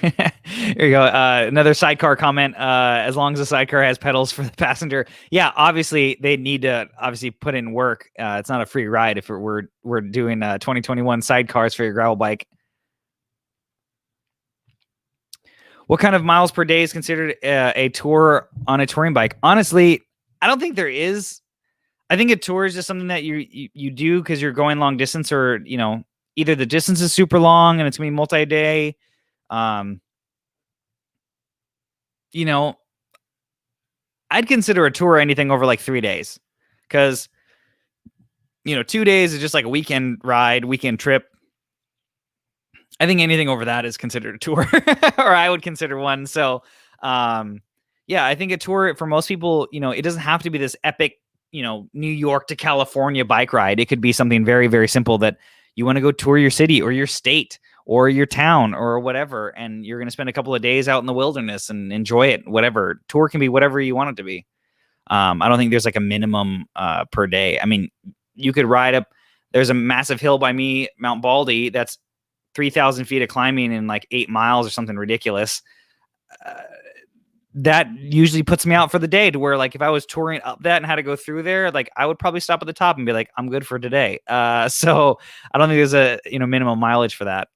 A: Here you go. Another sidecar comment. As long as the sidecar has pedals for the passenger. Yeah, obviously they need to put in work. It's not a free ride if we're doing 2021 sidecars for your gravel bike. What kind of miles per day is considered a tour on a touring bike? Honestly, I don't think there is. I think a tour is just something that you do because you're going long distance, or either the distance is super long and it's gonna be multi-day. I'd consider a tour anything over like 3 days, because 2 days is just like a weekend ride, weekend trip. I think anything over that is considered a tour, or I would consider one. So, yeah, I think a tour for most people, it doesn't have to be this epic, New York to California bike ride. It could be something very, very simple that you want to go tour your city or your state or your town or whatever, and you're going to spend a couple of days out in the wilderness and enjoy it. Whatever. Tour can be whatever you want it to be. I don't think there's like a minimum per day. I mean, you could ride up. There's a massive hill by me, Mount Baldy, that's 3,000 feet of climbing in like 8 miles or something ridiculous. That usually puts me out for the day, to where like if I was touring up that and had to go through there, like I would probably stop at the top and be like, I'm good for today. So I don't think there's a minimum mileage for that.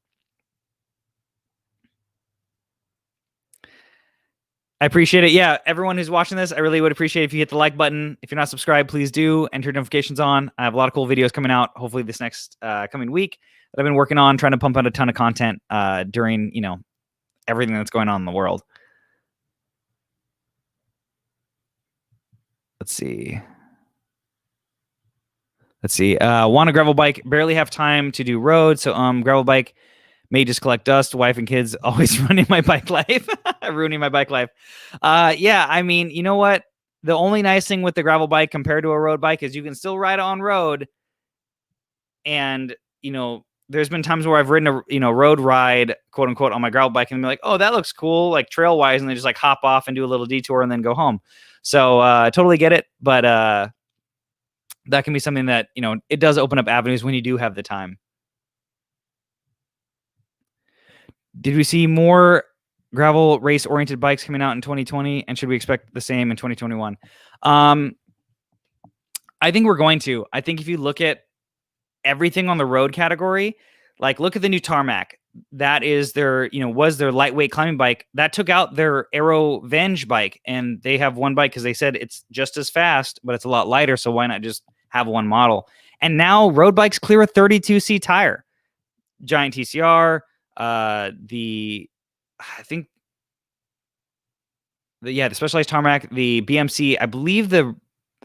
A: I appreciate it. Yeah, everyone who's watching this, I really would appreciate if you hit the like button. If you're not subscribed, please do, and turn notifications on. I have a lot of cool videos coming out, hopefully this next coming week, that I've been working on, trying to pump out a ton of content during, everything that's going on in the world. Let's see. Want a gravel bike, barely have time to do road. So gravel bike may just collect dust. Wife and kids always ruining my bike life. Ruining my bike life. Yeah, I mean, you know what? The only nice thing with the gravel bike compared to a road bike is you can still ride on road. And, you know, there's been times where I've ridden a road ride, quote unquote, on my gravel bike and be like, oh, that looks cool, like trail wise. And then just like hop off and do a little detour and then go home. So I totally get it. But that can be something that, you know, it does open up avenues when you do have the time. Did we see more gravel race oriented bikes coming out in 2020? And should we expect the same in 2021? I think we're going to. I think if you look at everything on the road category, like look at the new Tarmac. That is their, you know, was their lightweight climbing bike. That took out their Aero Venge bike. And they have one bike because they said it's just as fast, but it's a lot lighter. So why not just have one model? And now road bikes clear a 32C tire. Giant TCR, I think the Specialized Tarmac, the BMC, I believe the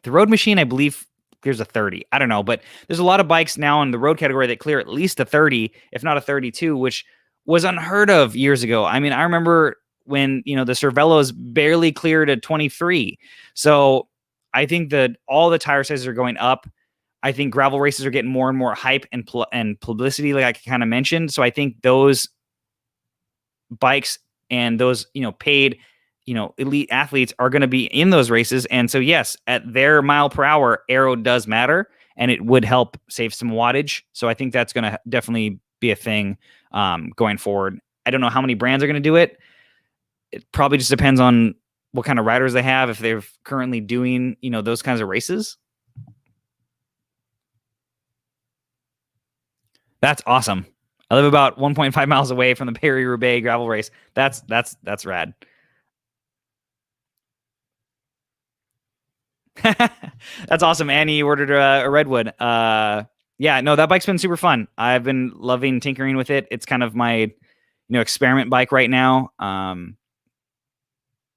A: Road Machine, I believe clears a 30. I don't know, but there's a lot of bikes now in the road category that clear at least a 30, if not a 32, which was unheard of years ago. I mean, I remember when, you know, the Cervelos barely cleared a 23. So I think that all the tire sizes are going up. I think gravel races are getting more and more hype and publicity, like I kind of mentioned. So I think those bikes and those, you know, paid, you know, elite athletes are going to be in those races. And so, yes, at their mile per hour, Aero does matter, and it would help save some wattage. So I think that's going to definitely be a thing going forward. I don't know how many brands are going to do it. It probably just depends on what kind of riders they have, if they're currently doing, you know, those kinds of races. That's awesome. I live about 1.5 miles away from the Paris-Roubaix gravel race. That's rad. That's awesome. Annie, you ordered a Redwood. Yeah, no, that bike's been super fun. I've been loving tinkering with it. It's kind of my, you know, experiment bike right now.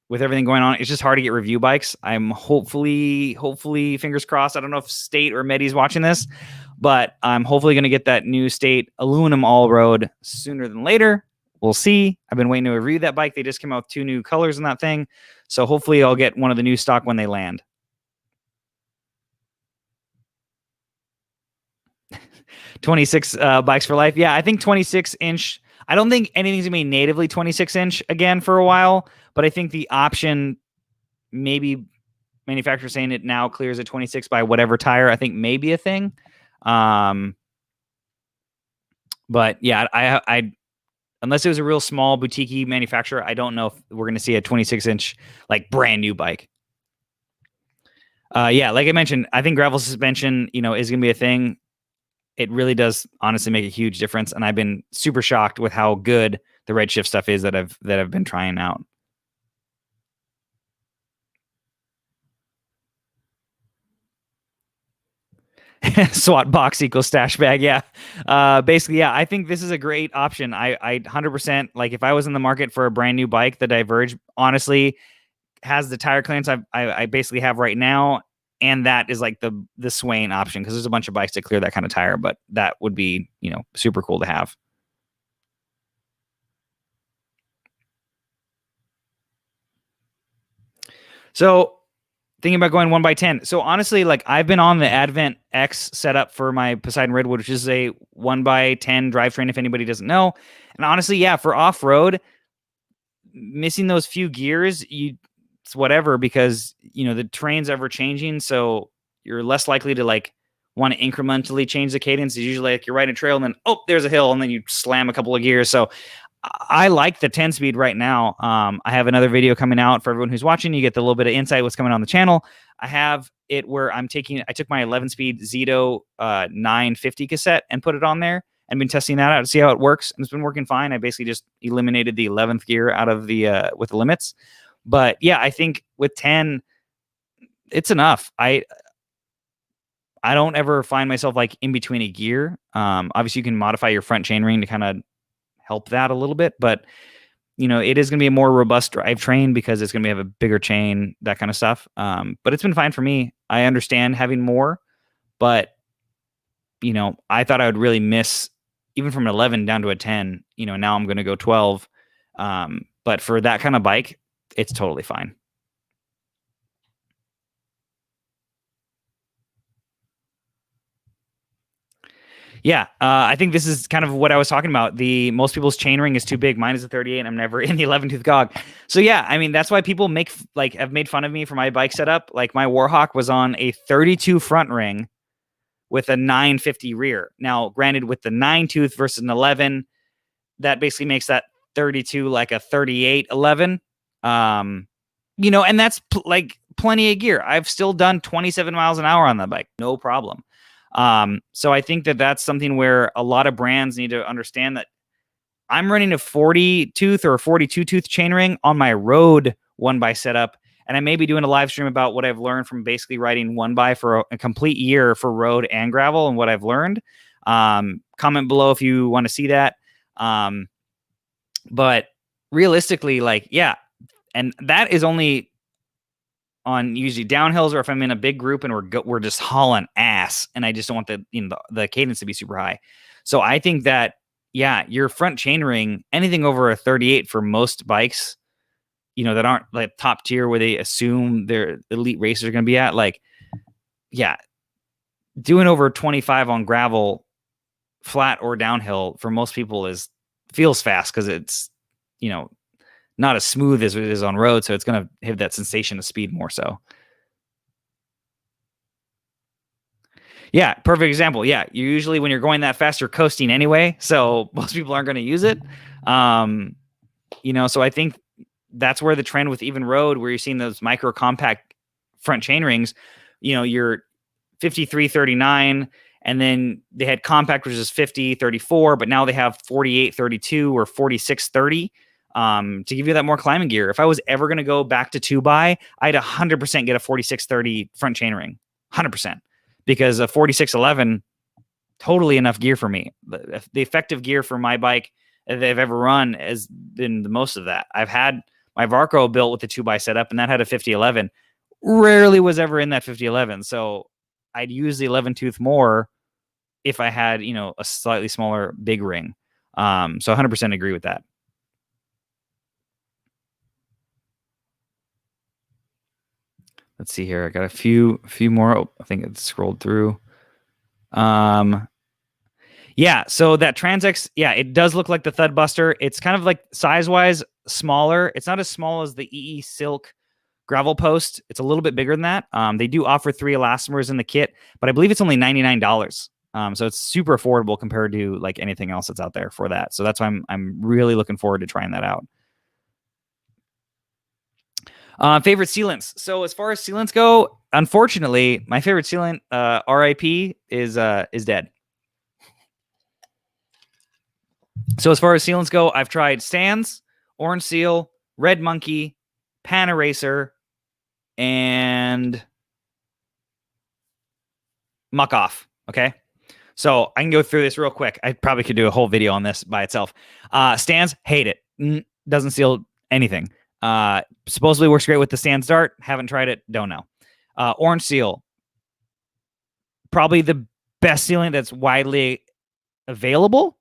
A: With everything going on, it's just hard to get review bikes. I'm hopefully, fingers crossed. I don't know if State or Medi's watching this, but I'm hopefully going to get that new State aluminum all road sooner than later. We'll see. I've been waiting to review that bike. They just came out with 2 new colors in that thing. So hopefully I'll get one of the new stock when they land. 26 bikes for life. Yeah, I think 26-inch. I don't think anything's going to be natively 26-inch again for a while, but I think the option, maybe manufacturer saying it now clears a 26 by whatever tire, I think may be a thing. But yeah, I unless it was a real small boutique manufacturer, I don't know if we're going to see a 26-inch like brand new bike. Yeah, like I mentioned, I think gravel suspension, you know, is going to be a thing. It really does honestly make a huge difference. And I've been super shocked with how good the Redshift stuff is that I've been trying out. SWAT box equals stash bag. Yeah. Basically, yeah, I think this is a great option. I 100%, like if I was in the market for a brand new bike, the Diverge honestly has the tire clearance I basically have right now. And that is like the Swain option, because there's a bunch of bikes that clear that kind of tire, but that would be, you know, super cool to have. So thinking about going 1x10. So honestly, like I've been on the Advent X setup for my Poseidon Redwood, which is a 1x10 drivetrain, if anybody doesn't know. And honestly, yeah, for off-road, missing those few gears, it's whatever, because, you know, the terrain's ever changing. So you're less likely to like want to incrementally change the cadence. It's usually like you're riding a trail and then, oh, there's a hill, and then you slam a couple of gears. So I like the 10 speed right now. I have another video coming out for everyone who's watching. You get the little bit of insight what's coming on the channel. I have it where I took my 11 speed Zito 950 cassette and put it on there, and been testing that out to see how it works. And it's been working fine. I basically just eliminated the 11th gear out of the with the limits. But yeah, I think with 10, it's enough. I don't ever find myself like in between a gear. Obviously you can modify your front chainring to kind of help that a little bit, but you know, it is going to be a more robust drivetrain because it's going to have a bigger chain, that kind of stuff. But it's been fine for me. I understand having more, but you know, I thought I would really miss even from an 11 down to a 10, you know, now I'm going to go 12. But for that kind of bike, it's totally fine. Yeah, I think this is kind of what I was talking about. Most people's chainring is too big. Mine is a 38. And I'm never in the 11 tooth gog. So yeah, I mean that's why people have made fun of me for my bike setup. Like my Warhawk was on a 32 front ring with a 950 rear. Now, granted, with the 9 tooth versus an 11, that basically makes that 32 like a 38 11. You know, and that's like plenty of gear. I've still done 27 miles an hour on that bike, no problem. So I think that that's something where a lot of brands need to understand that I'm running a 40 tooth or a 42 tooth chainring on my road 1x setup. And I may be doing a live stream about what I've learned from basically riding 1x for a complete year for road and gravel and what I've learned. Comment below if you want to see that. But realistically, like, yeah. And that is only on usually downhills or if I'm in a big group and we're just hauling ass and I just don't want the cadence to be super high. So I think that, yeah, your front chainring, anything over a 38 for most bikes, you know, that aren't like top tier where they assume their elite racers are going to be at, like, yeah, doing over 25 on gravel, flat or downhill for most people feels fast because it's, you know, not as smooth as it is on road. So it's going to have that sensation of speed more so. Yeah, perfect example. Yeah, you usually when you're going that fast, you're coasting anyway. So most people aren't going to use it. You know, so I think that's where the trend with even road, where you're seeing those micro compact front chain rings, you know, you're 5339, and then they had compact, which is 5034, but now they have 4832 or 4630. To give you that more climbing gear. If I was ever going to go back to 2x, I'd 100% get a 4630 front chainring, 100%, because a 4611, totally enough gear for me. The effective gear for my bike that they've ever run has been the most of that. I've had my Varco built with the 2x setup, and that had a 5011. Rarely was ever in that 5011. So I'd use the 11 tooth more if I had, you know, a slightly smaller big ring. So 100% agree with that. Let's see here. I got a few more. Oh, I think it's scrolled through. Yeah, so that Transx, yeah, it does look like the Thud Buster. It's kind of like size-wise smaller. It's not as small as the EE Silk gravel post. It's a little bit bigger than that. They do offer 3 elastomers in the kit, but I believe it's only $99. So it's super affordable compared to like anything else that's out there for that. So that's why I'm really looking forward to trying that out. Favorite sealants. So as far as sealants go, unfortunately, my favorite sealant, RIP, is dead. So as far as sealants go, I've tried Stans, Orange Seal, Red Monkey, Pan Eraser, and Muck Off. Okay. So I can go through this real quick. I probably could do a whole video on this by itself. Stans, hate it. Doesn't seal anything. Supposedly works great with the Stans Dart. Haven't tried it. Don't know. Orange Seal, probably the best sealant that's widely available.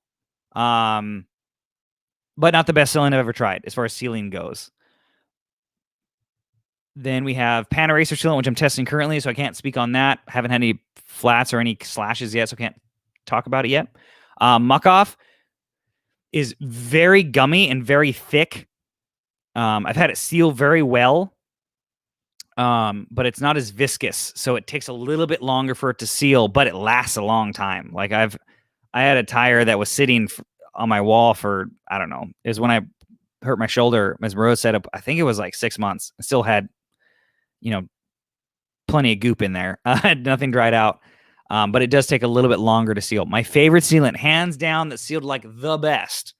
A: But not the best sealant I've ever tried as far as sealing goes. Then we have Pan Eraser sealant, which I'm testing currently, so I can't speak on that. Haven't had any flats or any slashes yet, so I can't talk about it yet. Muck Off is very gummy and very thick. I've had it seal very well, but it's not as viscous, so it takes a little bit longer for it to seal, but it lasts a long time. Like I had a tire that was sitting on my wall for, I don't know, it was when I hurt my shoulder as Rose set up. I think it was like 6 months. I still had, you know, plenty of goop in there. Nothing dried out, but it does take a little bit longer to seal. My favorite sealant, hands down, that sealed like the best,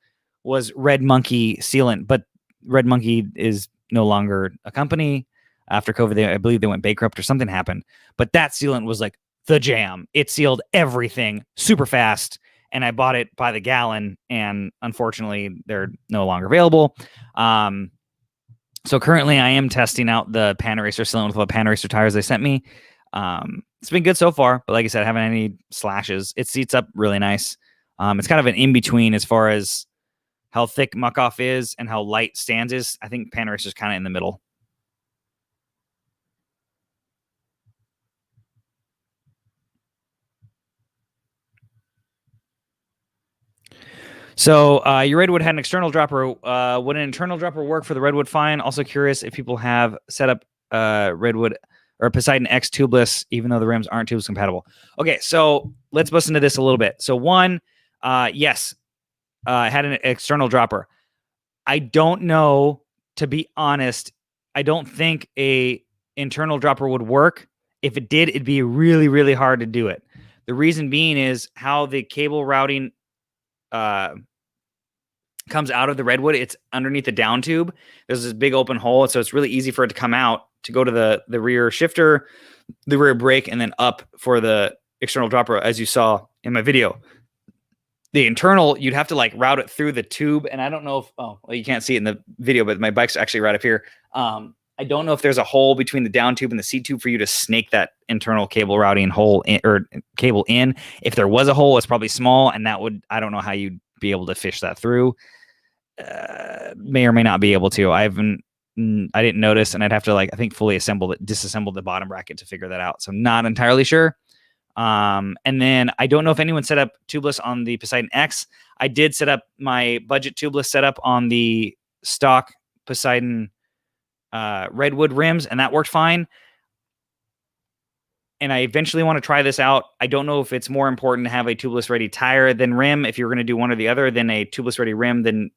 A: was Red Monkey sealant, but Red Monkey is no longer a company after COVID. I believe they went bankrupt or something happened, but that sealant was like the jam. It sealed everything super fast, and I bought it by the gallon, and unfortunately they're no longer available. So currently I am testing out the Pan Eraser sealant with the Pan Eraser tires they sent me. It's been good so far, but like I said, I haven't had any slashes. It seats up really nice. It's kind of an in-between as far as how thick muck-off is and how light stands is. I think Paneris is kind of in the middle. So your Redwood had an external dropper. Would an internal dropper work for the Redwood fine? Also curious if people have set up Redwood or Poseidon X tubeless, even though the rims aren't tubeless compatible. Okay, so let's bust into this a little bit. So one, yes, had an external dropper. I don't know, to be honest. I don't think a internal dropper would work. If it did, it'd be really, really hard to do it. The reason being is how the cable routing comes out of the Redwood. It's underneath the down tube. There's this big open hole, so it's really easy for it to come out to go to the rear shifter, the rear brake, and then up for the external dropper, as you saw in my video. The internal, you'd have to like route it through the tube, and I don't know if well, you can't see it in the video, but my bike's actually right up here. I don't know if there's a hole between the down tube and the seat tube for you to snake that internal cable routing hole in, or cable in. If there was a hole, it's probably small, and that would, I don't know how you'd be able to fish that through. May or may not be able to. I didn't notice, and I'd have to I think fully disassemble the bottom bracket to figure that out. So not entirely sure. And then I don't know if anyone set up tubeless on the Poseidon X. I did set up my budget tubeless setup on the stock Poseidon Redwood rims, and that worked fine. And I eventually want to try this out. I don't know if it's more important to have a tubeless ready tire than rim, if you're going to do one or the other, than a tubeless ready rim than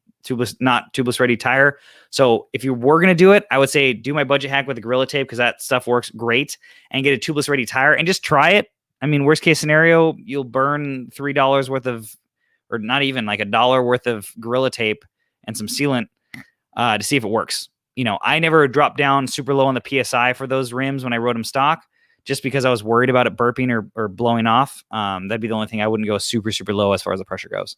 A: not tubeless ready tire. So if you were going to do it, I would say do my budget hack with the Gorilla Tape, because that stuff works great, and get a tubeless ready tire and just try it. I mean, worst case scenario, you'll burn $3 worth of, or not even like $1 worth of Gorilla Tape and some sealant to see if it works. You know, I never dropped down super low on the PSI for those rims when I rode them stock, just because I was worried about it burping or blowing off. That'd be the only thing. I wouldn't go super, super low as far as the pressure goes.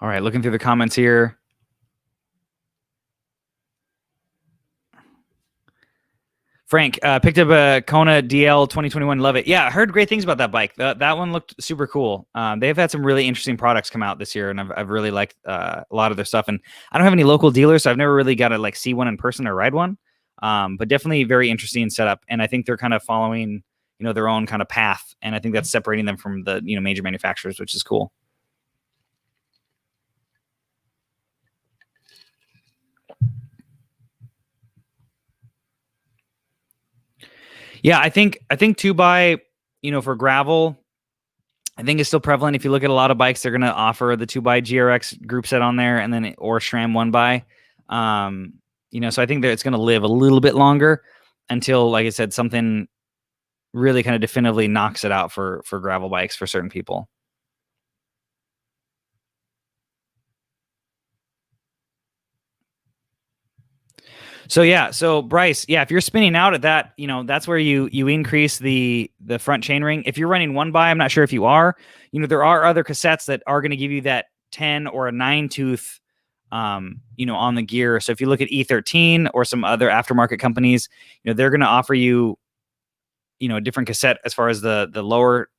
A: All right, looking through the comments here. Frank picked up a Kona DL 2021. Love it. Yeah, I heard great things about that bike. That one looked super cool. They've had some really interesting products come out this year, and I've really liked a lot of their stuff. And I don't have any local dealers, so I've never really got to see one in person or ride one. But definitely very interesting setup. And I think they're kind of following, their own kind of path. And I think that's separating them from the, major manufacturers, which is cool. Yeah, I think 2x, for gravel, I think it's still prevalent. If you look at a lot of bikes, they're going to offer the 2x GRX group set on there, and then or SRAM 1x. So I think that it's going to live a little bit longer until, like I said, something really kind of definitively knocks it out for gravel bikes for certain people. So Bryce, if you're spinning out at that, that's where you increase the front chainring. If you're running 1x, I'm not sure if you are, there are other cassettes that are going to give you that 10 or a 9 tooth, on the gear. So if you look at E13 or some other aftermarket companies, they're going to offer you, a different cassette as far as the lower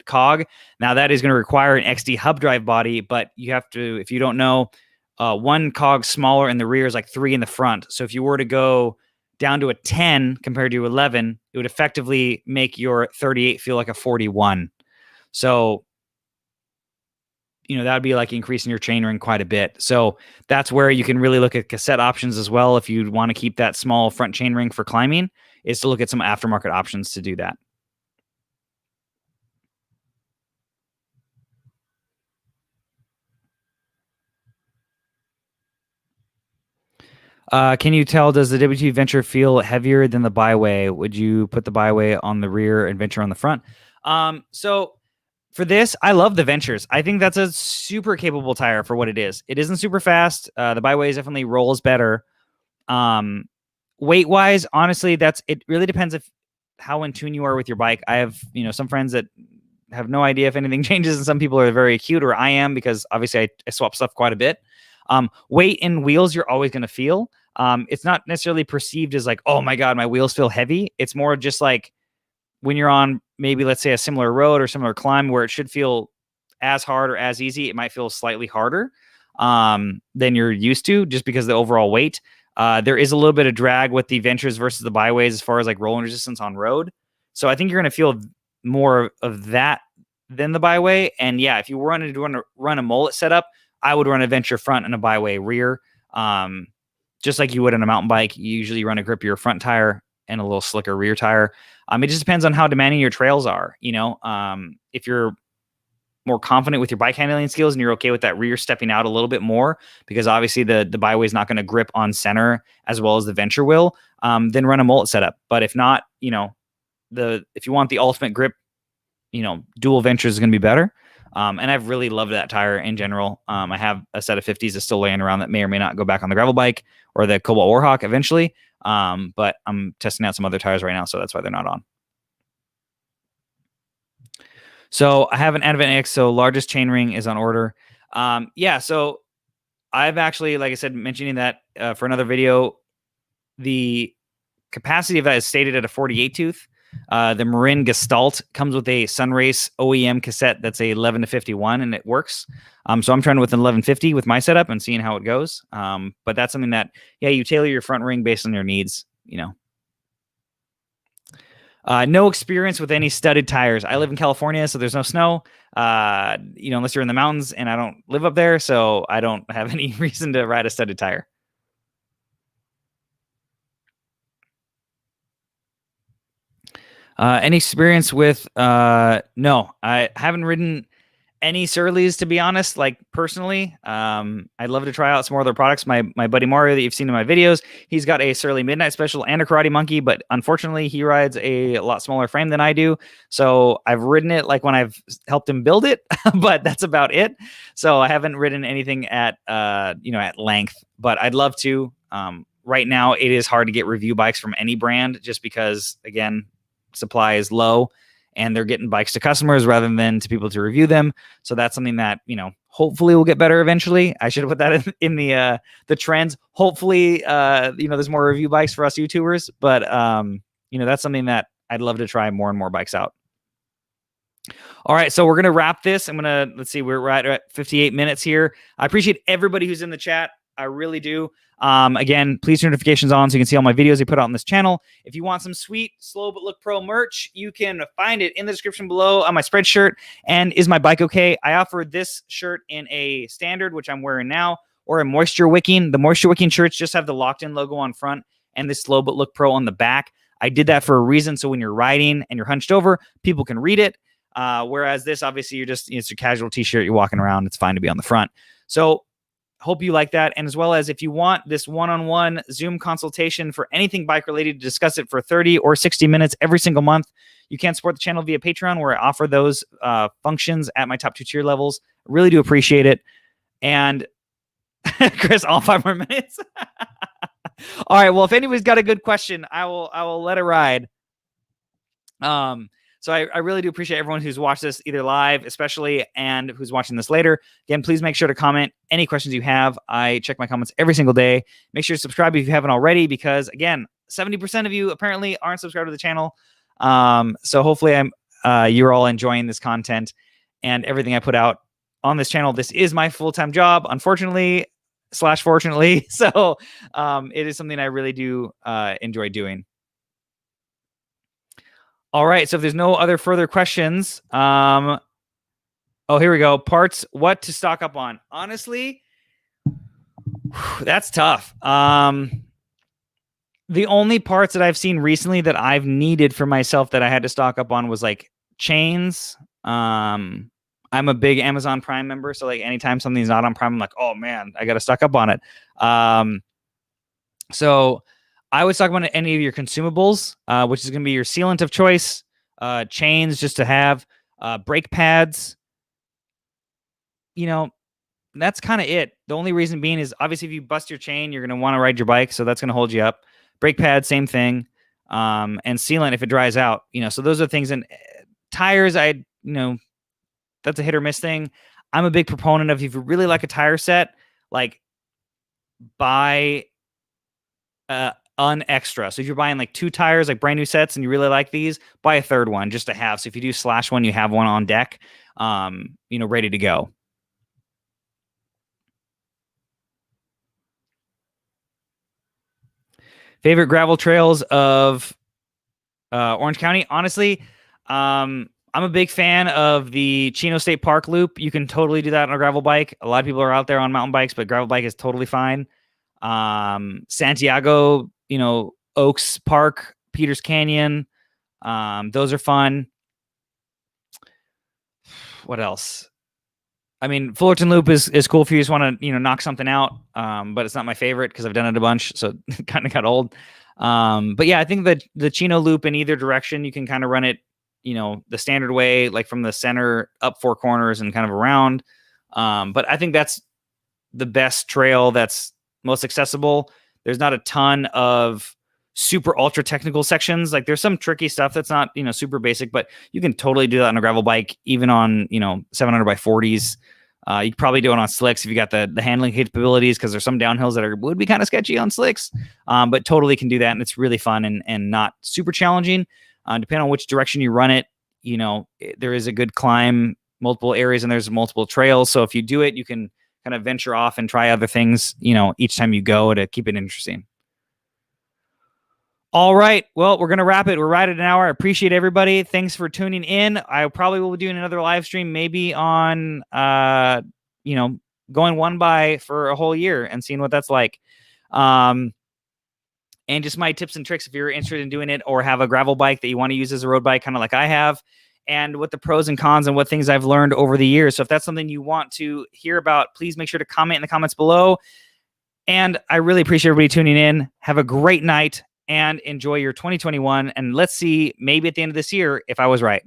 A: cog. Now that is going to require an XD hub drive body, but you have to, if you don't know, one cog smaller in the rear is like 3 in the front. So if you were to go down to a 10 compared to 11, it would effectively make your 38 feel like a 41. So, that would be like increasing your chainring quite a bit. So that's where you can really look at cassette options as well. If you want to keep that small front chainring for climbing, is to look at some aftermarket options to do that. Can you tell, does the WT Venture feel heavier than the Byway? Would you put the Byway on the rear and Venture on the front? So for this, I love the Ventures. I think that's a super capable tire for what it is. It isn't super fast. The Byway definitely rolls better. Weight-wise, honestly, it really depends how in tune you are with your bike. I have, some friends that have no idea if anything changes, and some people are very acute, or I am, because obviously I swap stuff quite a bit. Weight and wheels, you're always going to feel. It's not necessarily perceived as like, oh my God, my wheels feel heavy. It's more just like when you're on maybe, let's say, a similar road or similar climb where it should feel as hard or as easy, it might feel slightly harder than you're used to just because of the overall weight. There is a little bit of drag with the Ventures versus the Byways as far as like rolling resistance on road. So I think you're going to feel more of that than the Byway. And yeah, if you were to run a mullet setup, I would run a Venture front and a Byway rear. Just like you would on a mountain bike, you usually run a grippier front tire and a little slicker rear tire. It just depends on how demanding your trails are. If you're more confident with your bike handling skills and you're okay with that rear stepping out a little bit more, because obviously the Byway is not going to grip on center as well as the Venture will, then run a mullet setup. But if not, if you want the ultimate grip, dual Ventures is going to be better. And I've really loved that tire in general. I have a set of 50s that's still laying around that may or may not go back on the gravel bike or the Cobalt Warhawk eventually. But I'm testing out some other tires right now, so that's why they're not on. So I have an Advent X, so largest chainring is on order. So I've actually, like I said, mentioning that for another video, the capacity of that is stated at a 48 tooth. The Marin Gestalt comes with a Sunrace OEM cassette that's a 11 to 51, and it works. So I'm trying with an 1150 with my setup and seeing how it goes. But that's something that, you tailor your front ring based on your needs, No experience with any studded tires. I live in California, so there's no snow, unless you're in the mountains, and I don't live up there, so I don't have any reason to ride a studded tire. Any experience with no, I haven't ridden any Surleys, to be honest, like personally. I'd love to try out some more other products. My buddy Mario that you've seen in my videos, he's got a Surly Midnight Special and a Karate Monkey, but unfortunately he rides a lot smaller frame than I do. So I've ridden it like when I've helped him build it, but that's about it. So I haven't ridden anything at at length, but I'd love to. Right now it is hard to get review bikes from any brand just because, again, supply is low and they're getting bikes to customers rather than to people to review them. So that's something that, hopefully will get better eventually. I should have put that in the trends. Hopefully, there's more review bikes for us YouTubers, but that's something that I'd love to try more and more bikes out. All right, so we're going to wrap this. Let's see, we're right at 58 minutes here. I appreciate everybody who's in the chat. I really do. Again, please turn notifications on so you can see all my videos I put out on this channel. If you want some sweet Slow But Look Pro merch, you can find it in the description below on my Spreadshirt. And Is My Bike Okay? I offer this shirt in a standard, which I'm wearing now, or a moisture wicking. The moisture wicking shirts just have the locked in logo on front and the Slow But Look Pro on the back. I did that for a reason. So when you're riding and you're hunched over, people can read it. Whereas this, obviously, you're just, it's a casual t-shirt. You're walking around. It's fine to be on the front. So hope you like that. And as well as if you want this one-on-one Zoom consultation for anything bike related, to discuss it for 30 or 60 minutes every single month, you can support the channel via Patreon, where I offer those functions at my top 2 tier levels. I really do appreciate it. And Chris, all 5 more minutes. All right. Well, if anybody's got a good question, I will let it ride. So I really do appreciate everyone who's watched this either live, especially, and who's watching this later. Again, please make sure to comment any questions you have. I check my comments every single day. Make sure to subscribe if you haven't already, because again, 70% of you apparently aren't subscribed to the channel. So hopefully you're all enjoying this content and everything I put out on this channel. This is my full-time job, unfortunately / fortunately. So it is something I really do enjoy doing. All right, so if there's no other further questions, oh, here we go. Parts, what to stock up on? Honestly, that's tough. The only parts that I've seen recently that I've needed for myself that I had to stock up on was like chains. I'm a big Amazon Prime member, so like anytime something's not on Prime, I'm like, oh man, I got to stock up on it. So I would talk about any of your consumables, which is going to be your sealant of choice, chains just to have, brake pads. That's kind of it. The only reason being is obviously if you bust your chain, you're going to want to ride your bike, so that's going to hold you up. Brake pads, same thing, and sealant if it dries out. So those are things. And tires, that's a hit or miss thing. I'm a big proponent of, if you really like a tire set, like buy an extra. So if you're buying like 2 tires, like brand new sets, and you really like these, buy a third one just to have. So if you do slash one, you have one on deck, ready to go. Favorite gravel trails of Orange County? Honestly, I'm a big fan of the Chino State Park loop. You can totally do that on a gravel bike. A lot of people are out there on mountain bikes, but gravel bike is totally fine. Santiago, Oaks Park, Peters Canyon, those are fun. What else? I mean, Fullerton Loop is cool if you just want to knock something out, but it's not my favorite because I've done it a bunch, so it kind of got old. But yeah, I think that the Chino Loop in either direction, you can kind of run it, the standard way, like from the center up 4 corners and kind of around. But I think that's the best trail that's most accessible. There's not a ton of super ultra technical sections. Like there's some tricky stuff that's not, super basic, but you can totally do that on a gravel bike, even on, 700 by 40s. You could probably do it on slicks if you got the handling capabilities, because there's some downhills that would be kind of sketchy on slicks, but totally can do that. And it's really fun and not super challenging. Depending on which direction you run it, there is a good climb, multiple areas, and there's multiple trails. So if you do it, you can kind of venture off and try other things, each time you go, to keep it interesting. All right. Well, we're going to wrap it. We're right at an hour. I appreciate everybody. Thanks for tuning in. I probably will be doing another live stream, maybe on, going one by for a whole year and seeing what that's like. And just my tips and tricks if you're interested in doing it or have a gravel bike that you want to use as a road bike, kind of like I have, and what the pros and cons and what things I've learned over the years. So if that's something you want to hear about, please make sure to comment in the comments below. And I really appreciate everybody tuning in. Have a great night and enjoy your 2021. And let's see, maybe at the end of this year, if I was right.